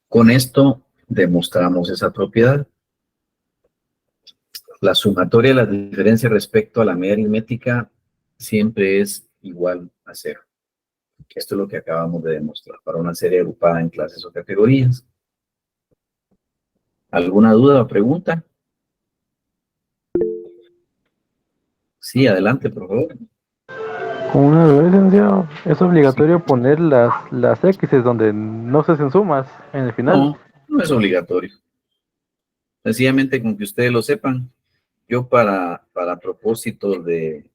Con esto demostramos esa propiedad. La sumatoria de las diferencias respecto a la media aritmética siempre es igual a 0. Esto es lo que acabamos de demostrar para una serie agrupada en clases o categorías. ¿Alguna duda o pregunta? Sí, adelante, por favor. Con una duda, licenciado, ¿es obligatorio poner las X donde no se hacen sumas en el final? No, no es obligatorio. Sencillamente con que ustedes lo sepan. Yo para propósitos de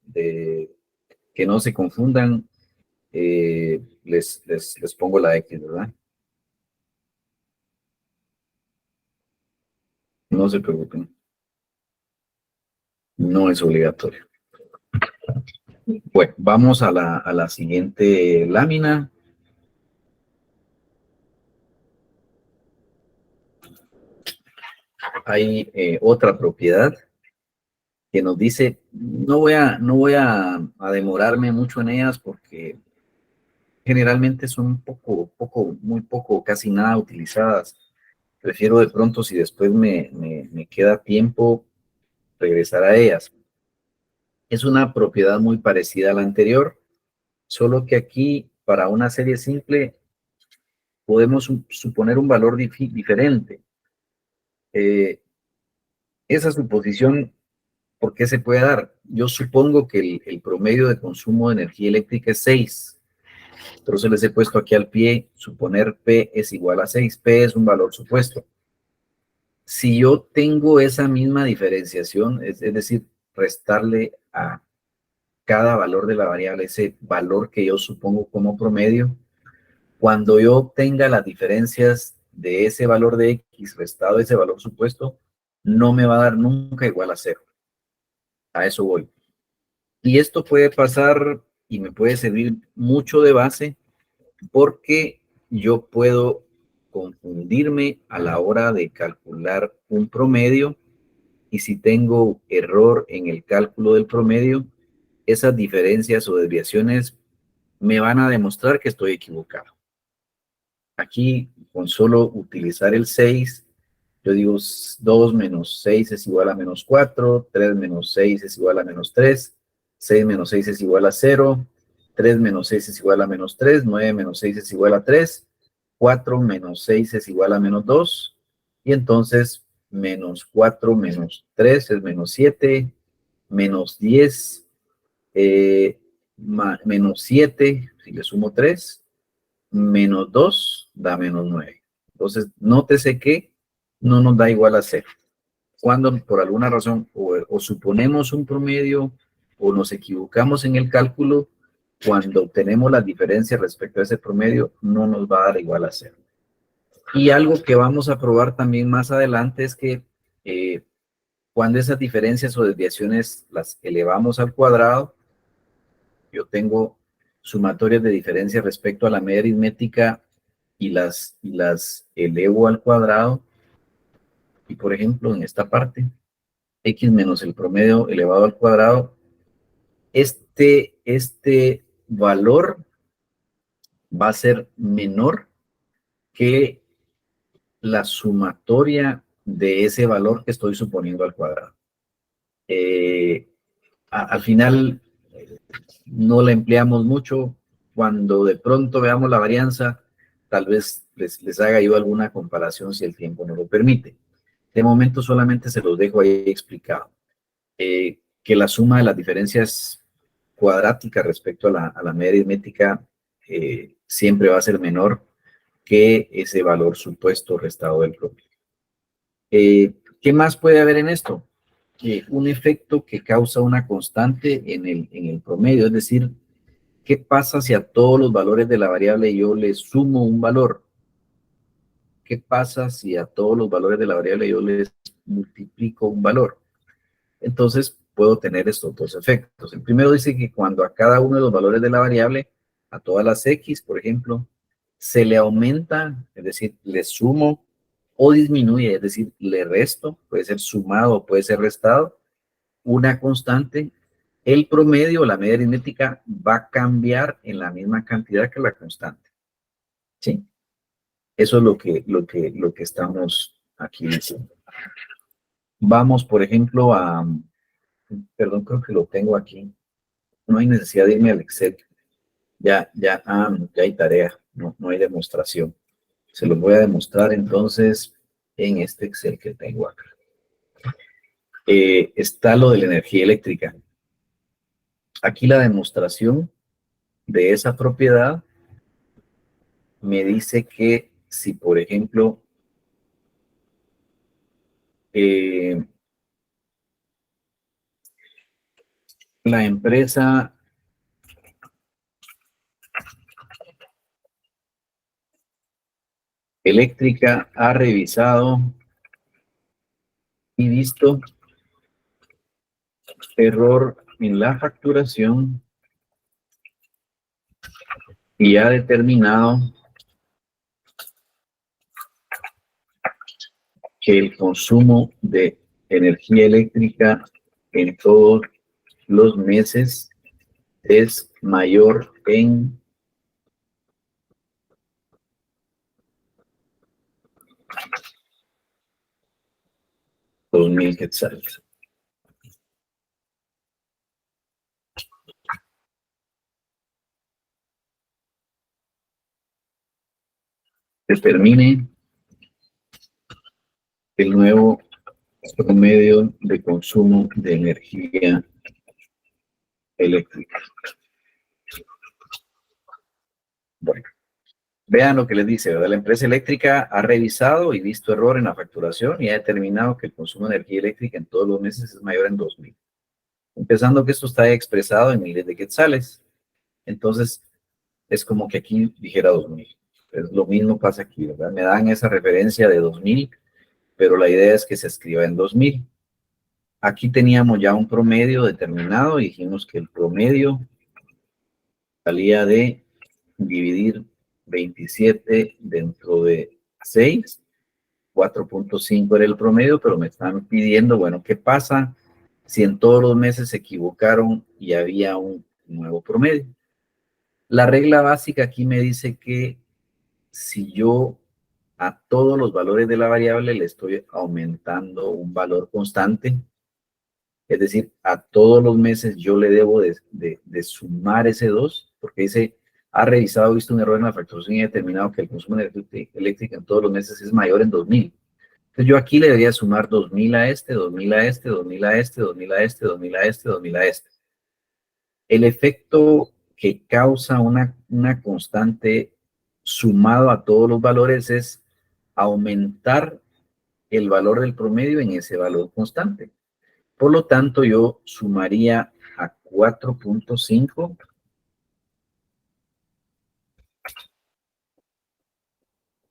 que no se confundan, les pongo la X, ¿verdad? No se preocupen. No es obligatorio. Bueno, vamos a la siguiente lámina. Hay otra propiedad que nos dice, no voy a demorarme mucho en ellas porque generalmente son muy poco, casi nada utilizadas. Prefiero de pronto, si después me queda tiempo, regresar a ellas. Es una propiedad muy parecida a la anterior, solo que aquí, para una serie simple, podemos suponer un valor diferente. Esa suposición, ¿por qué se puede dar? Yo supongo que el promedio de consumo de energía eléctrica es 6. Entonces les he puesto aquí al pie, suponer P es igual a 6. P es un valor supuesto. Si yo tengo esa misma diferenciación, es decir, restarle a cada valor de la variable ese valor que yo supongo como promedio, cuando yo obtenga las diferencias de ese valor de X restado ese valor supuesto, no me va a dar nunca igual a 0. A eso voy. Y esto puede pasar y me puede servir mucho de base porque yo puedo confundirme a la hora de calcular un promedio y si tengo error en el cálculo del promedio, esas diferencias o desviaciones me van a demostrar que estoy equivocado. Aquí, con solo utilizar el 6, yo digo 2 menos 6 es igual a menos 4, 3 menos 6 es igual a menos 3, 6 menos 6 es igual a 0, 3 menos 6 es igual a menos 3, 9 menos 6 es igual a 3, 4 menos 6 es igual a menos 2, y entonces menos 4 menos 3 es menos 7, menos 10, menos 7, si le sumo 3, menos 2 da menos 9. Entonces, nótese que no nos da igual a 0. Cuando por alguna razón o suponemos un promedio o nos equivocamos en el cálculo, cuando obtenemos las diferencias respecto a ese promedio, no nos va a dar igual a 0. Y algo que vamos a probar también más adelante es que cuando esas diferencias o desviaciones las elevamos al cuadrado, yo tengo sumatorias de diferencia respecto a la media aritmética y las elevo al cuadrado. Y por ejemplo, en esta parte, x menos el promedio elevado al cuadrado, este valor va a ser menor que la sumatoria de ese valor que estoy suponiendo al cuadrado. Al final, no la empleamos mucho. Cuando de pronto veamos la varianza, tal vez les haga yo alguna comparación si el tiempo no lo permite. De momento solamente se los dejo ahí explicado. Que la suma de las diferencias cuadráticas respecto a la media aritmética siempre va a ser menor que ese valor supuesto restado del promedio. ¿Qué más puede haber en esto? Un efecto que causa una constante en el promedio, es decir, ¿qué pasa si a todos los valores de la variable yo le sumo un valor? ¿Qué pasa si a todos los valores de la variable yo les multiplico un valor? Entonces puedo tener estos dos efectos. El primero dice que cuando a cada uno de los valores de la variable, a todas las x, por ejemplo, se le aumenta, es decir, le sumo o disminuye, es decir, le resto, puede ser sumado o puede ser restado, una constante, el promedio, la media aritmética, va a cambiar en la misma cantidad que la constante. ¿Sí? Eso es lo que estamos aquí diciendo. Vamos, por ejemplo, perdón, creo que lo tengo aquí. No hay necesidad de irme al Excel. Ya hay tarea, no hay demostración. Se los voy a demostrar entonces en este Excel que tengo acá. Está lo de la energía eléctrica. Aquí la demostración de esa propiedad me dice que si, por ejemplo, la empresa eléctrica ha revisado y visto error en la facturación y ha determinado que el consumo de energía eléctrica en todos los meses es mayor en 2.000 quetzales. Determine el nuevo promedio de consumo de energía eléctrica. Bueno, vean lo que les dice, ¿verdad? La empresa eléctrica ha revisado y visto error en la facturación y ha determinado que el consumo de energía eléctrica en todos los meses es mayor en 2.000. Empezando que esto está expresado en miles de quetzales. Entonces, es como que aquí dijera 2.000. Es lo mismo pasa aquí, ¿verdad? Me dan esa referencia de 2.000, pero la idea es que se escriba en 2.000. Aquí teníamos ya un promedio determinado y dijimos que el promedio salía de dividir 27 dentro de 6. 4.5 era el promedio, pero me están pidiendo, bueno, ¿qué pasa si en todos los meses se equivocaron y había un nuevo promedio? La regla básica aquí me dice que si yo a todos los valores de la variable le estoy aumentando un valor constante, es decir, a todos los meses yo le debo de sumar ese 2, porque dice, ha revisado, visto un error en la facturación y ha determinado que el consumo de energía eléctrica en todos los meses es mayor en 2.000. Entonces yo aquí le debería sumar 2.000 a este, 2.000 a este, 2.000 a este, 2.000 a este, 2.000 a este, 2.000 a este. El efecto que causa una constante sumado a todos los valores es aumentar el valor del promedio en ese valor constante. Por lo tanto, yo sumaría a 4.5.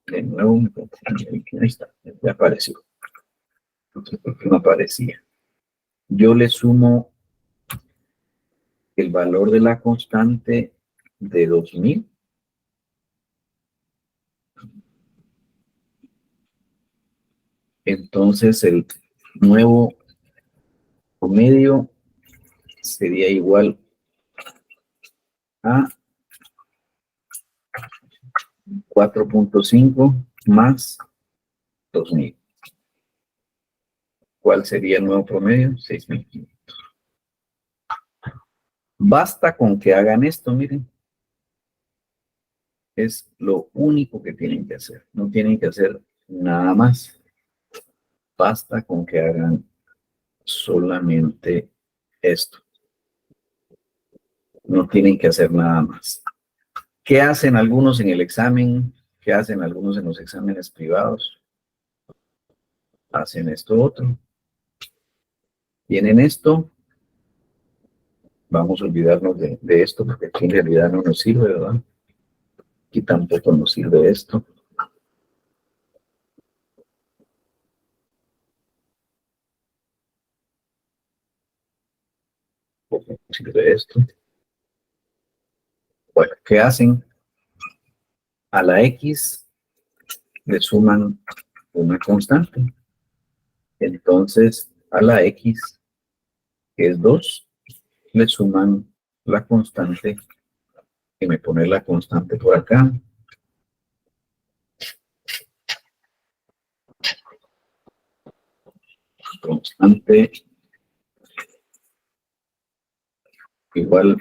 De nuevo, ahí está, ya apareció. No sé por qué no aparecía. Yo le sumo el valor de la constante de 2.000. Entonces, el nuevo promedio sería igual a 4.5 más 2.000. ¿Cuál sería el nuevo promedio? 6.500. Basta con que hagan esto, miren. Es lo único que tienen que hacer. No tienen que hacer nada más. Basta con que hagan solamente esto. No tienen que hacer nada más. ¿Qué hacen algunos en el examen? ¿Qué hacen algunos en los exámenes privados? Hacen esto otro. Tienen esto. Vamos a olvidarnos de esto porque aquí en realidad no nos sirve, ¿verdad? Aquí tampoco nos sirve esto. Tampoco nos sirve esto. Bueno, ¿qué hacen? A la X le suman una constante. Entonces, a la X, que es 2, le suman la constante, y me pone la constante por acá. Constante igual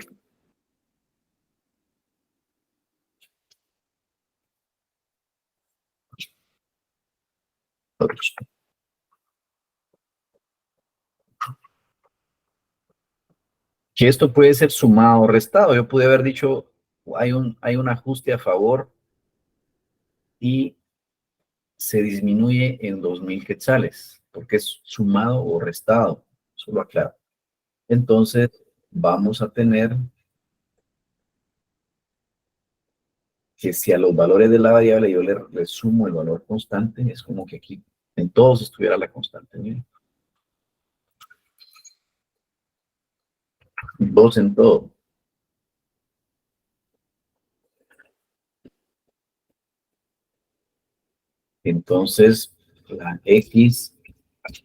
a 2. Que esto puede ser sumado o restado. Yo pude haber dicho, hay un ajuste a favor y se disminuye en 2.000 quetzales, porque es sumado o restado, solo aclaro. Entonces, vamos a tener que si a los valores de la variable yo le sumo el valor constante, es como que aquí en todos estuviera la constante. Miren. 2 en todo. Entonces, la X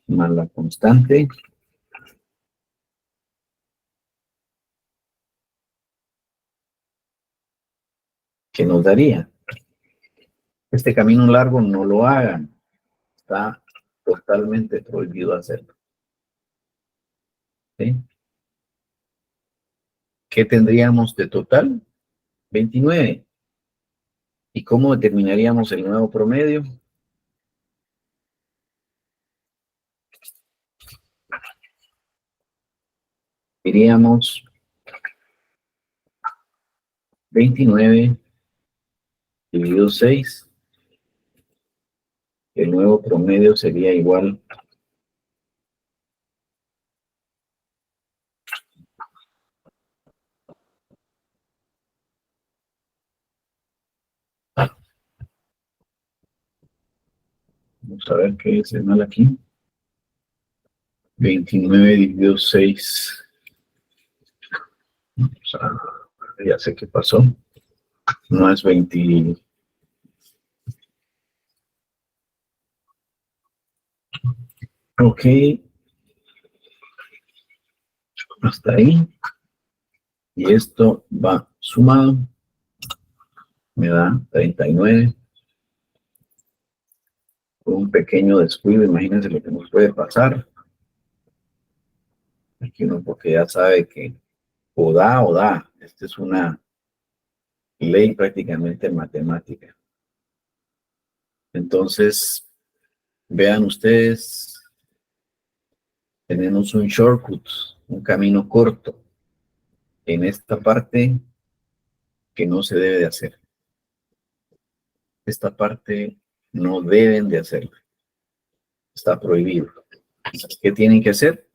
más la constante que nos daría. Este camino largo no lo hagan. Está totalmente prohibido hacerlo. ¿Sí? ¿Qué tendríamos de total? 29. ¿Y cómo determinaríamos el nuevo promedio? Diríamos 29 dividido 6. El nuevo promedio sería igual a, vamos a ver qué es el mal aquí. 29 dividido 6. Vamos a, ya sé qué pasó. No es 20. Ok. Hasta ahí. Y esto va sumado. Me da 39. Con un pequeño descuido, imagínense lo que nos puede pasar. Aquí uno porque ya sabe que o da o da. Esta es una ley prácticamente matemática. Entonces, vean ustedes, tenemos un shortcut, un camino corto en esta parte que no se debe de hacer. Esta parte no deben de hacerla. Está prohibido. ¿Qué tienen que hacer?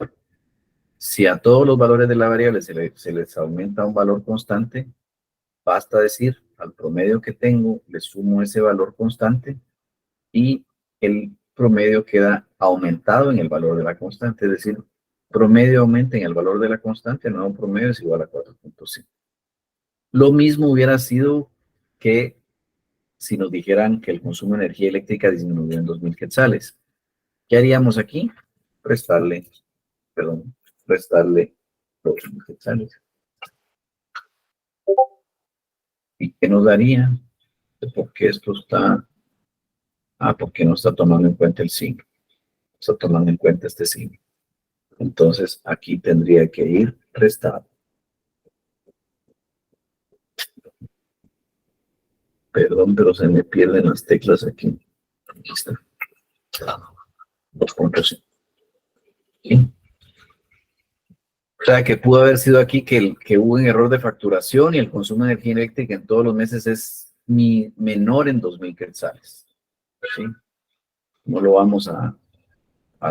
Si a todos los valores de la variable se les aumenta un valor constante, basta decir al promedio que tengo, le sumo ese valor constante y el promedio queda aumentado en el valor de la constante. Es decir, promedio aumenta en el valor de la constante, el nuevo promedio es igual a 4.5. Lo mismo hubiera sido que si nos dijeran que el consumo de energía eléctrica disminuyó en 2.000 quetzales. ¿Qué haríamos aquí? Restarle 2.000 quetzales. ¿Y qué nos daría? Porque esto está... porque no está tomando en cuenta el signo. Está tomando en cuenta este signo. Entonces, aquí tendría que ir restado. Perdón, pero se me pierden las teclas aquí. Aquí está. 2.5. ¿Sí? O sea, que pudo haber sido aquí que hubo un error de facturación y el consumo de energía eléctrica en todos los meses es menor en 2.000 quetzales. ¿Sí? No lo vamos a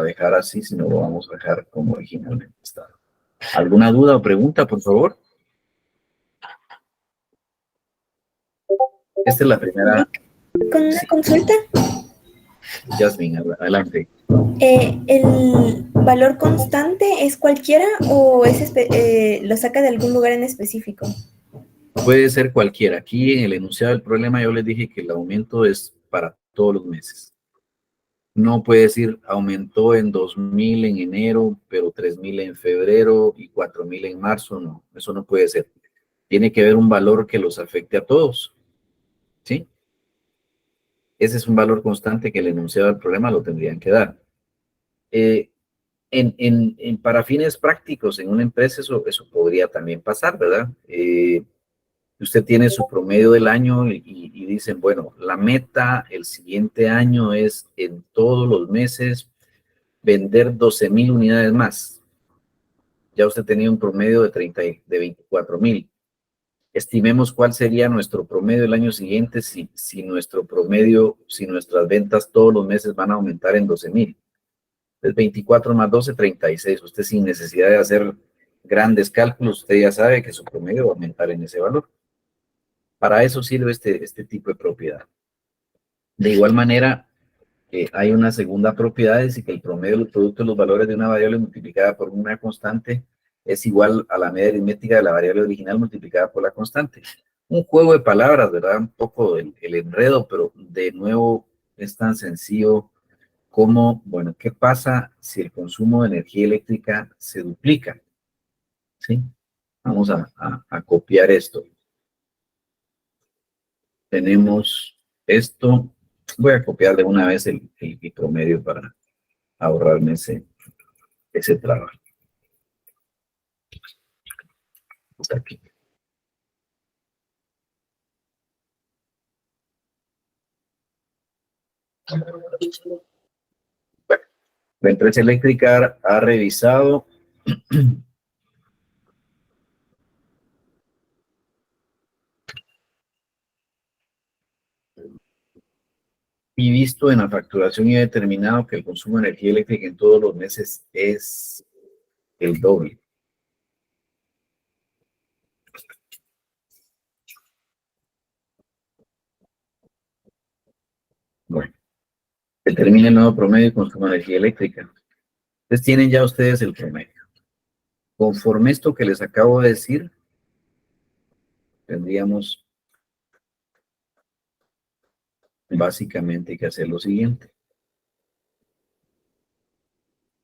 dejar así, sino lo vamos a dejar como originalmente está. ¿Alguna duda o pregunta, por favor? Esta es la primera. Con una consulta, Jasmine, adelante. ¿el valor constante es cualquiera o es lo saca de algún lugar en específico? Puede ser cualquiera. Aquí en el enunciado del problema yo les dije que el aumento es para todos los meses. No puede decir aumentó en 2.000 en enero, pero 3.000 en febrero y 4.000 en marzo. No, eso no puede ser. Tiene que haber un valor que los afecte a todos. ¿Sí? Ese es un valor constante que el enunciado del problema lo tendrían que dar. Para fines prácticos en una empresa eso podría también pasar, ¿verdad? Usted tiene su promedio del año y dicen, bueno, la meta el siguiente año es en todos los meses vender 12.000 unidades más. Ya usted tenía un promedio de 24.000. Estimemos cuál sería nuestro promedio el año siguiente si nuestro promedio, si nuestras ventas todos los meses van a aumentar en 12.000. Es 24 más 12, 36. Usted sin necesidad de hacer grandes cálculos, usted ya sabe que su promedio va a aumentar en ese valor. Para eso sirve este tipo de propiedad. De igual manera, hay una segunda propiedad, es que el promedio del producto de los valores de una variable multiplicada por una constante es igual a la media aritmética de la variable original multiplicada por la constante. Un juego de palabras, ¿verdad? Un poco el enredo, pero de nuevo es tan sencillo como, bueno, ¿qué pasa si el consumo de energía eléctrica se duplica? ¿Sí? Vamos a copiar esto. Tenemos esto. Voy a copiar de una vez el promedio para ahorrarme ese trabajo. Está aquí. Bueno, la empresa eléctrica ha revisado y visto en la facturación y ha determinado que el consumo de energía eléctrica en todos los meses es el doble. Bueno, determina el nuevo promedio de consumo de energía eléctrica. Entonces tienen ya ustedes el promedio. Conforme esto que les acabo de decir, tendríamos básicamente que hacer lo siguiente.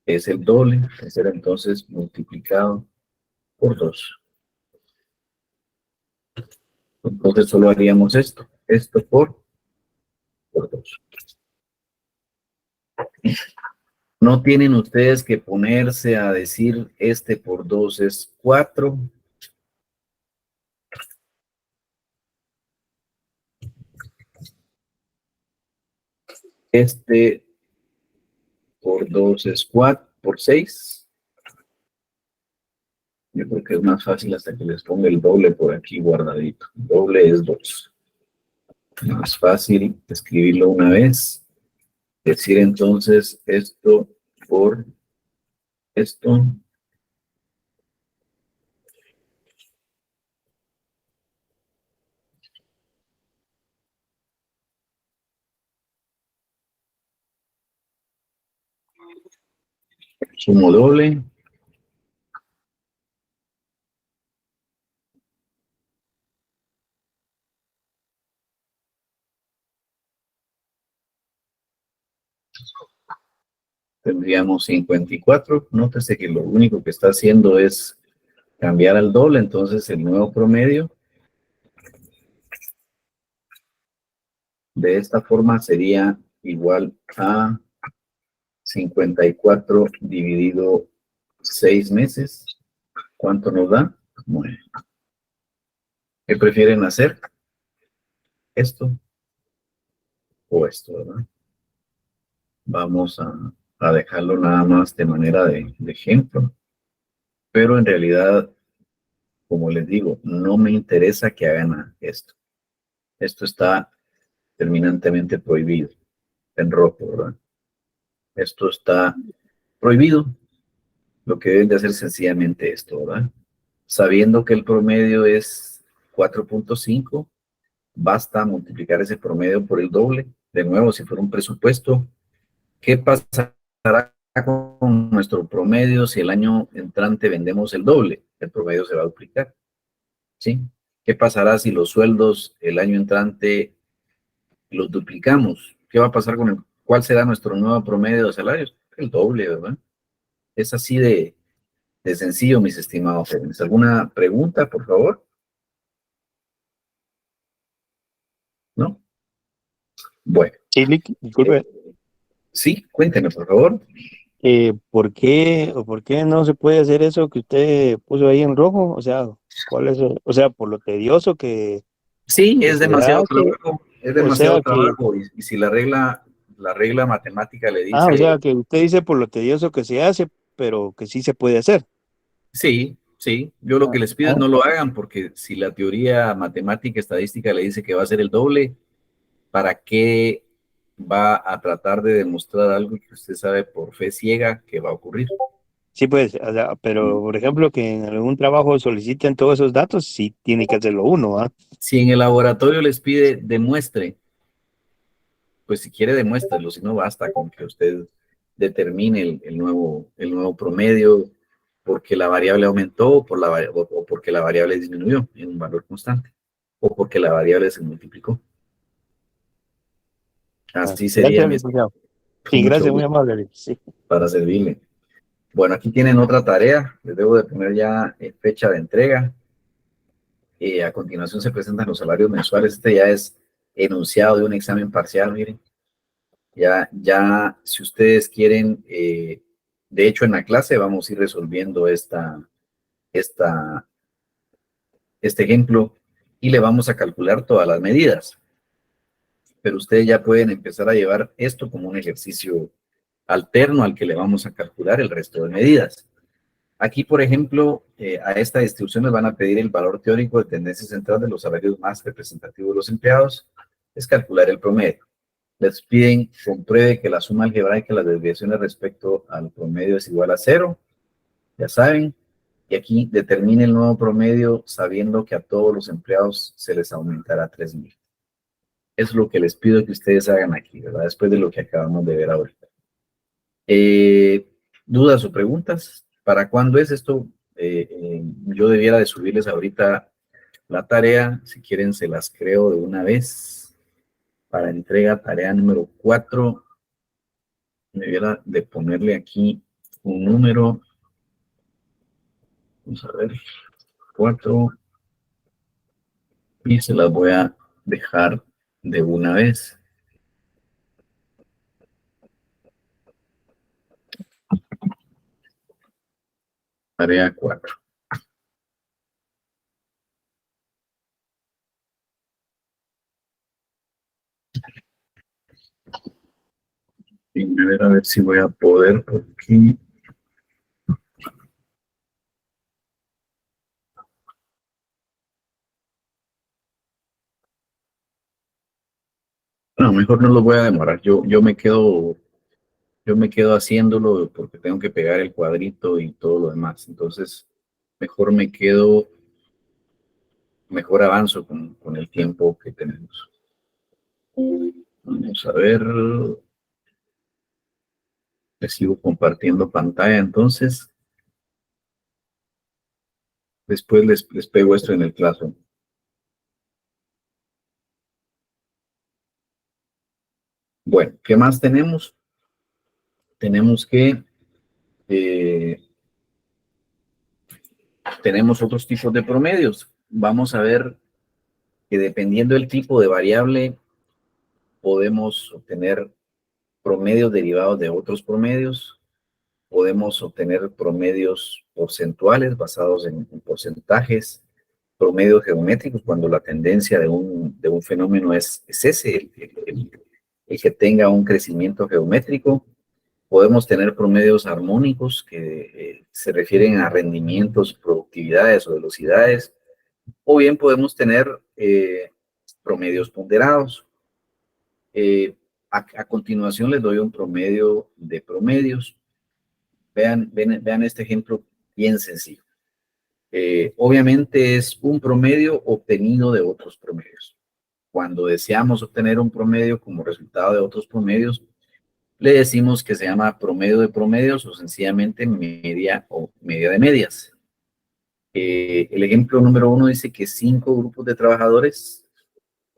Es el doble, será entonces multiplicado por 2. Entonces solo haríamos esto por 2. No tienen ustedes que ponerse a decir este por 2 es 4. Este por 2 es 4, por 6. Yo creo que es más fácil hasta que les ponga el doble por aquí guardadito. Doble es 2. Más fácil escribirlo una vez. Decir entonces esto por esto. Sumo doble. Tendríamos 54. Nótese que lo único que está haciendo es cambiar al doble, entonces el nuevo promedio de esta forma sería igual a 54 dividido 6 meses. ¿Cuánto nos da? 9. ¿Qué prefieren hacer? ¿Esto o esto, verdad? Vamos a dejarlo nada más de manera de ejemplo. Pero en realidad, como les digo, no me interesa que hagan esto. Esto está terminantemente prohibido. En rojo, ¿verdad? Esto está prohibido. Lo que deben de hacer es sencillamente esto, ¿verdad? Sabiendo que el promedio es 4.5, basta multiplicar ese promedio por el doble. De nuevo, si fuera un presupuesto, ¿qué pasará con nuestro promedio si el año entrante vendemos el doble? El promedio se va a duplicar, ¿sí? ¿Qué pasará si los sueldos el año entrante los duplicamos? ¿Qué va a pasar con cuál será nuestro nuevo promedio de salarios? El doble, ¿verdad? Es así de sencillo, mis estimados jóvenes. ¿Alguna pregunta, por favor? ¿No? Bueno. Sí, disculpe, Sí, cuénteme, por favor. ¿por qué no se puede hacer eso que usted puso ahí en rojo? O sea, ¿cuál es o sea, por lo tedioso que Sí, es se demasiado hace, trabajo, es o demasiado sea que, trabajo. Y si la regla matemática le o dice, sea que usted dice por lo tedioso que se hace, pero que sí se puede hacer. sí, sí, yo lo que les pido es Ah, no lo hagan, porque si la teoría matemática estadística le dice que va a ser el doble, ¿para qué va a tratar de demostrar algo que usted sabe por fe ciega que va a ocurrir? sí, pues, o sea, pero por ejemplo que en algún trabajo soliciten todos esos datos, sí tiene que hacerlo uno, ¿ah? Si en el laboratorio les pide demuestre, pues si quiere demuéstrelo, si no basta con que usted determine el nuevo promedio porque la variable aumentó o porque la variable disminuyó en un valor constante o porque la variable se multiplicó. Así sería Gracias, licenciado. Sí, con mucho gracias, muy gusto amable. Sí. para servirle. Bueno, aquí tienen otra tarea. Les debo de poner ya fecha de entrega. A continuación se presentan los salarios mensuales. Este ya es enunciado de un examen parcial, miren. Ya, si ustedes quieren, de hecho en la clase vamos a ir resolviendo este ejemplo y le vamos a calcular todas las medidas. Pero ustedes ya pueden empezar a llevar esto como un ejercicio alterno al que le vamos a calcular el resto de medidas. Aquí, por ejemplo, a esta distribución les van a pedir el valor teórico de tendencia central de los salarios más representativos de los empleados. Es calcular el promedio. Les piden compruebe que la suma algebraica de las desviaciones respecto al promedio es igual a 0. Ya saben. Y aquí determine el nuevo promedio sabiendo que a todos los empleados se les aumentará 3,000. Es lo que les pido que ustedes hagan aquí, ¿verdad? Después de lo que acabamos de ver ahorita. ¿Dudas o preguntas? ¿Para cuándo es esto? Yo debiera de subirles ahorita la tarea. Si quieren, se las creo de una vez. Para entrega, tarea número 4. Debiera de ponerle aquí un número. Vamos a ver. 4. Y se las voy a dejar de una vez. Tarea 4. Y a ver si voy a poder aquí. No, mejor no lo voy a demorar. Yo me quedo haciéndolo porque tengo que pegar el cuadrito y todo lo demás. Entonces, mejor mejor avanzo con el tiempo que tenemos. Vamos a ver. Les sigo compartiendo pantalla, entonces. Después les pego esto en el Classroom. Bueno, ¿qué más tenemos? Tenemos que tenemos otros tipos de promedios. Vamos a ver que dependiendo del tipo de variable, podemos obtener promedios derivados de otros promedios. Podemos obtener promedios porcentuales basados en porcentajes, promedios geométricos cuando la tendencia de un fenómeno es ese, el que tenga un crecimiento geométrico. Podemos tener promedios armónicos que se refieren a rendimientos, productividades o velocidades, o bien podemos tener promedios ponderados. A continuación les doy un promedio de promedios. Vean este ejemplo bien sencillo. Obviamente es un promedio obtenido de otros promedios. Cuando deseamos obtener un promedio como resultado de otros promedios, le decimos que se llama promedio de promedios o sencillamente media o media de medias. El ejemplo número 1 dice que 5 grupos de trabajadores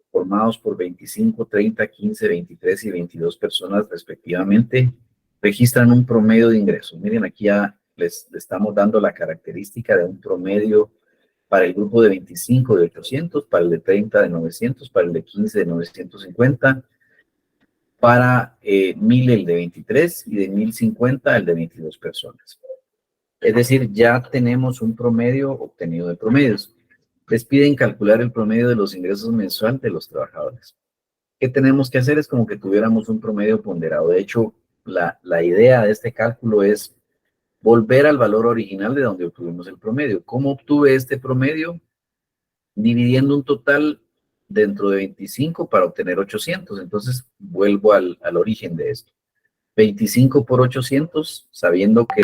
formados por 25, 30, 15, 23 y 22 personas respectivamente registran un promedio de ingresos. Miren, aquí ya les estamos dando la característica de un promedio para el grupo de 25 de 800, para el de 30 de 900, para el de 15 de 950, para 1000 el de 23 y de 1050 el de 22 personas. Es decir, ya tenemos un promedio obtenido de promedios. Les piden calcular el promedio de los ingresos mensuales de los trabajadores. ¿Qué tenemos que hacer? Es como que tuviéramos un promedio ponderado. De hecho, la idea de este cálculo es volver al valor original de donde obtuvimos el promedio. ¿Cómo obtuve este promedio? Dividiendo un total dentro de 25 para obtener 800. Entonces, vuelvo al origen de esto. 25 por 800, sabiendo que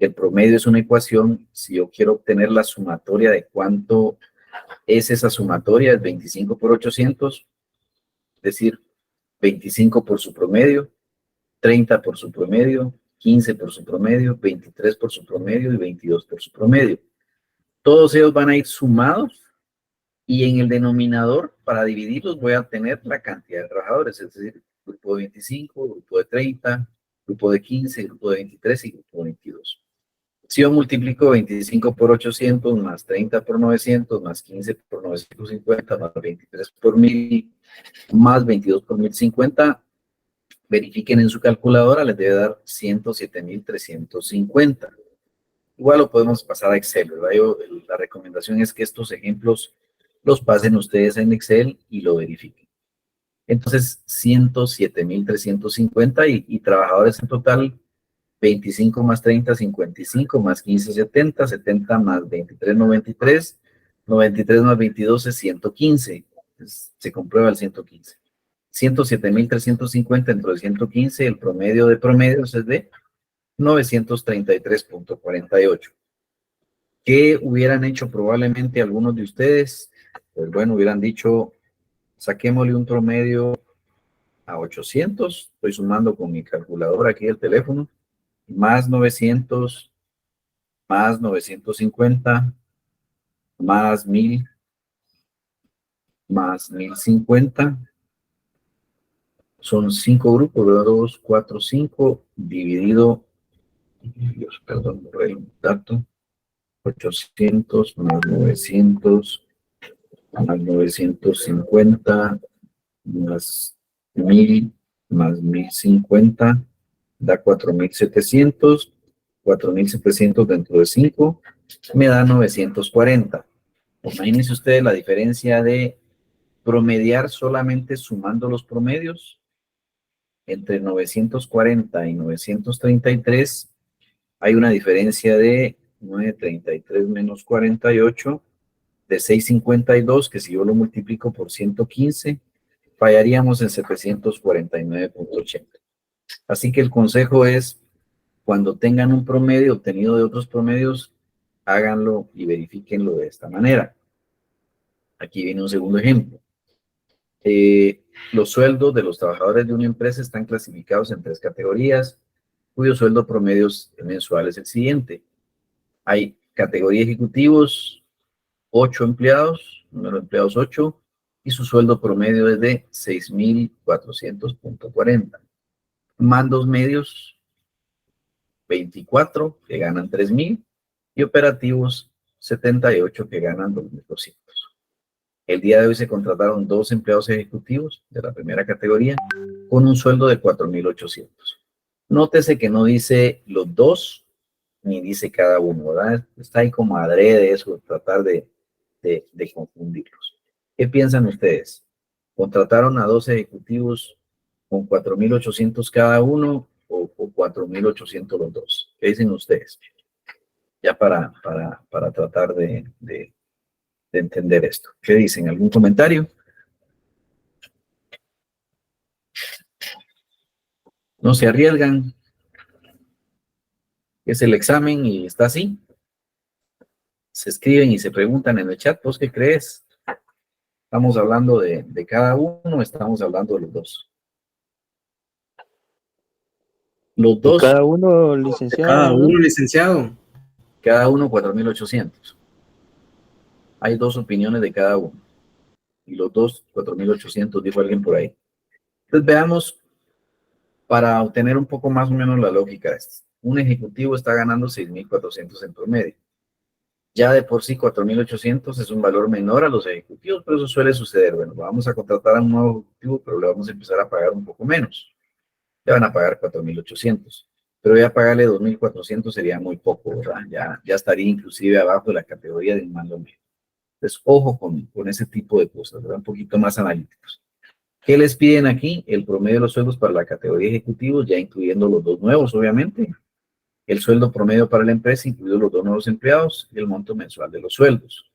el promedio es una ecuación. Si yo quiero obtener la sumatoria de cuánto es esa sumatoria, es 25 por 800, es decir, 25 por su promedio, 30 por su promedio, 15 por su promedio, 23 por su promedio y 22 por su promedio. Todos ellos van a ir sumados Y en el denominador, para dividirlos, voy a tener la cantidad de trabajadores, es decir, grupo de 25, grupo de 30, grupo de 15, grupo de 23 y grupo de 22. Si yo multiplico 25 por 800, más 30 por 900, más 15 por 950, más 23 por 1000, más 22 por 1050, verifiquen en su calculadora, les debe dar 107.350. Igual lo podemos pasar a Excel, ¿verdad? La recomendación es que estos ejemplos los pasen ustedes en Excel y lo verifiquen. Entonces, 107.350 y trabajadores en total, 25 más 30, 55, más 15, 70, 70 más 23, 93, 93 más 22 es 115. Entonces, se comprueba el 115. 107.350 entre 115, el promedio de promedios es de 933.48. ¿Qué hubieran hecho probablemente algunos de ustedes? Pues bueno, hubieran dicho, saquémosle un promedio a 800, estoy sumando con mi calculadora aquí el teléfono, más 900, más 950, más 1000, más 1050, son 5 grupos, 2, 4, 5, dividido, Dios, perdón, borré el dato, 800 más 900, más 950, más 1000, más 1050, da 4700, 4700 dentro de 5, me da 940. Imagínense ustedes la diferencia de promediar solamente sumando los promedios. Entre 940 y 933 hay una diferencia de 933 menos 48, de 652, que si yo lo multiplico por 115, fallaríamos en 749.80. Así que el consejo es, cuando tengan un promedio obtenido de otros promedios, háganlo y verifíquenlo de esta manera. Aquí viene un segundo ejemplo. Los sueldos de los trabajadores de una empresa están clasificados en 3 categorías, cuyo sueldo promedio mensual es el siguiente. Hay categoría ejecutivos, 8 empleados, número de empleados 8, y su sueldo promedio es de 6.400.40. Mandos medios, 24, que ganan 3.000, y operativos, 78, que ganan 2.200. El día de hoy se contrataron 2 empleados ejecutivos de la primera categoría con un sueldo de 4.800. Nótese que no dice los 2 ni dice cada uno, ¿verdad? Está ahí como adrede eso, tratar de confundirlos. ¿Qué piensan ustedes? ¿Contrataron a 2 ejecutivos con 4.800 cada uno o 4.800 los 2? ¿Qué dicen ustedes? Ya para tratar de entender esto. ¿Qué dicen? ¿Algún comentario? No se arriesgan. Es el examen y está así. Se escriben y se preguntan en el chat, ¿vos qué crees? ¿Estamos hablando de cada uno o estamos hablando de los 2? Los 2. Cada uno, licenciado. Cada uno, licenciado. Cada uno 4.800. Hay 2 opiniones de cada uno. Y los 2, 4.800, dijo alguien por ahí. Entonces veamos, para obtener un poco más o menos la lógica de esto. Un ejecutivo está ganando 6.400 en promedio. Ya de por sí 4.800 es un valor menor a los ejecutivos, pero eso suele suceder. Bueno, vamos a contratar a un nuevo ejecutivo, pero le vamos a empezar a pagar un poco menos. Le van a pagar 4.800. Pero ya pagarle 2.400 sería muy poco, ¿verdad? Ya estaría inclusive abajo de la categoría de un mando medio. Entonces, ojo con ese tipo de cosas, ¿verdad? Un poquito más analíticos. ¿Qué les piden aquí? El promedio de los sueldos para la categoría ejecutivos, ya incluyendo los 2 nuevos, obviamente. El sueldo promedio para la empresa, incluidos los 2 nuevos empleados, y el monto mensual de los sueldos.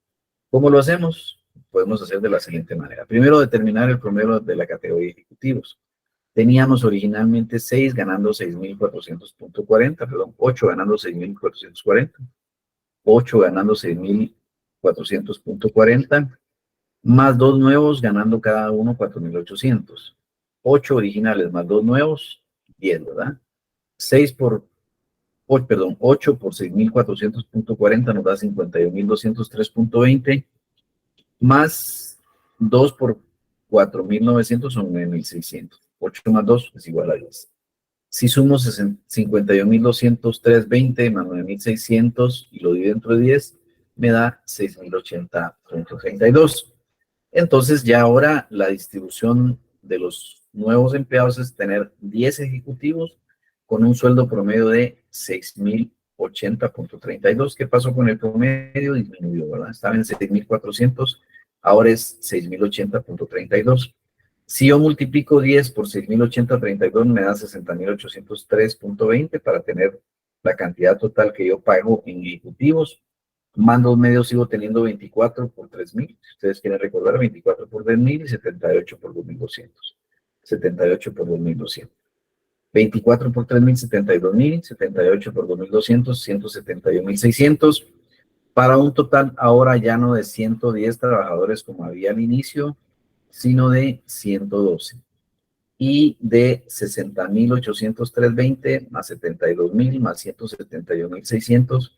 ¿Cómo lo hacemos? Podemos hacer de la siguiente manera. Primero, determinar el promedio de la categoría ejecutivos. Teníamos originalmente 6 ganando 6.400.40, perdón, 8 ganando 6.440, 8 ganando 6.400.40, más 2 nuevos ganando cada uno 4.800. 8 originales más 2 nuevos, 10, ¿verdad? 8 por 6.400.40 nos da 51.203.20, más 2 por 4.900 son 9.600. 8 más 2 es igual a 10. Si sumo 51.203.20 más 9.600 y lo divido entre 10, me da 6.080.32. Entonces ya ahora la distribución de los nuevos empleados es tener 10 ejecutivos con un sueldo promedio de 6.080.32. ¿Qué pasó con el promedio? Disminuyó, ¿verdad? Estaba en 6.400, ahora es 6.080.32. Si yo multiplico 10 por 6.080.32 me da 60.803.20 para tener la cantidad total que yo pago en ejecutivos. Mandos medios sigo teniendo 24 por 3.000. Si ustedes quieren recordar, 24 por 3.000 y 78 por 2.200. 78 por 2.200. 24 por 3.000, 72.000. 78 por 2.200, 171.600. Para un total ahora ya no de 110 trabajadores como había al inicio, sino de 112. Y de 60.803.20 más 72.000 más 171.600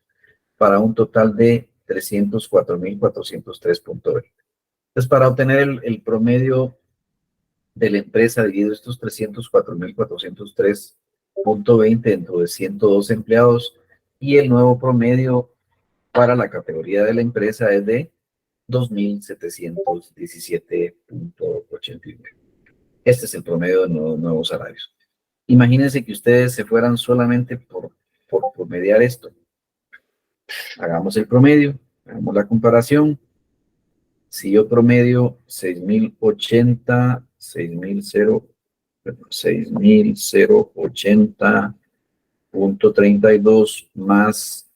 para un total de 304.403.20. Entonces, para obtener el promedio de la empresa dividido estos 304.403.20 dentro de 112 empleados y el nuevo promedio para la categoría de la empresa es de 2.717.89. Este es el promedio de nuevos salarios. Imagínense que ustedes se fueran solamente por promediar esto. Hagamos el promedio, hagamos la comparación. Si yo promedio 6.080.32 más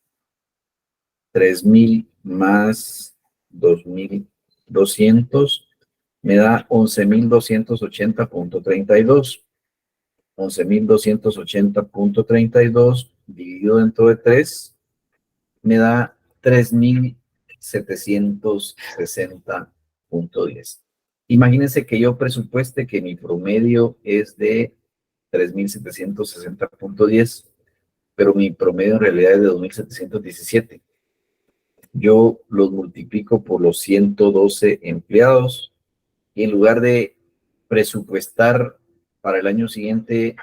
3.000 más 2.200 me da 11.280.32. 11.280.32 dividido dentro de 3 me da 3.760.10. Imagínense que yo presupueste que mi promedio es de 3.760.10, pero mi promedio en realidad es de 2.717. Yo los multiplico por los 112 empleados y en lugar de presupuestar para el año siguiente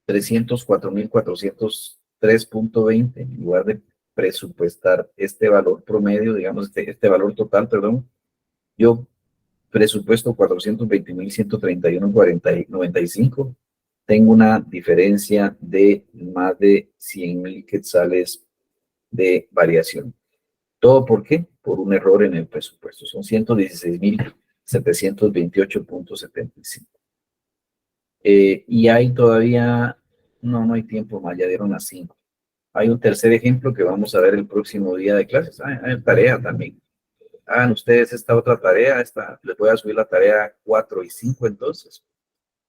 304.403.20, en lugar de presupuestar este valor promedio, digamos, este valor total, perdón, yo presupuesto 420.131.95, tengo una diferencia de más de 100.000 quetzales de variación. ¿Todo por qué? Por un error en el presupuesto. Son 116.728.75. Y hay todavía, no hay tiempo más, ya dieron las 5. Hay un tercer ejemplo que vamos a ver el próximo día de clases. Hay tarea también. Hagan ustedes esta otra tarea. Les voy a subir la tarea 4 y 5 entonces.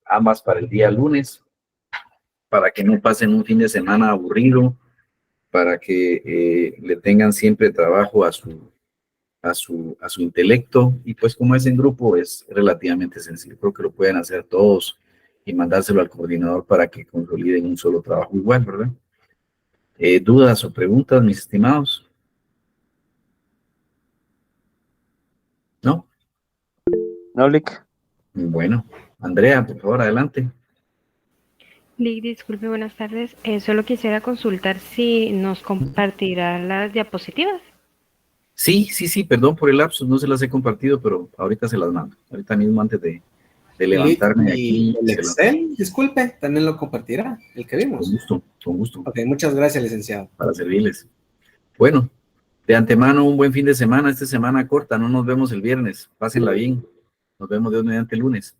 Ambas para el día lunes. Para que no pasen un fin de semana aburrido. Para que le tengan siempre trabajo a su intelecto. Y pues como es en grupo es relativamente sencillo. Creo que lo pueden hacer todos y mandárselo al coordinador para que consoliden un solo trabajo igual, ¿verdad? ¿Dudas o preguntas, mis estimados? ¿No? No, Lick. Bueno, Andrea, por favor, adelante. Lick, disculpe, buenas tardes. Solo quisiera consultar si nos compartirá las diapositivas. Sí, perdón por el lapsus, no se las he compartido, pero ahorita se las mando. Ahorita mismo antes de levantarme de aquí. ¿El Excel? Disculpe, también lo compartirá, el que vimos. Con gusto. Ok, muchas gracias, licenciado. Para servirles. Bueno, de antemano un buen fin de semana, esta semana corta, no nos vemos el viernes, pásenla bien. Nos vemos Dios mediante el lunes.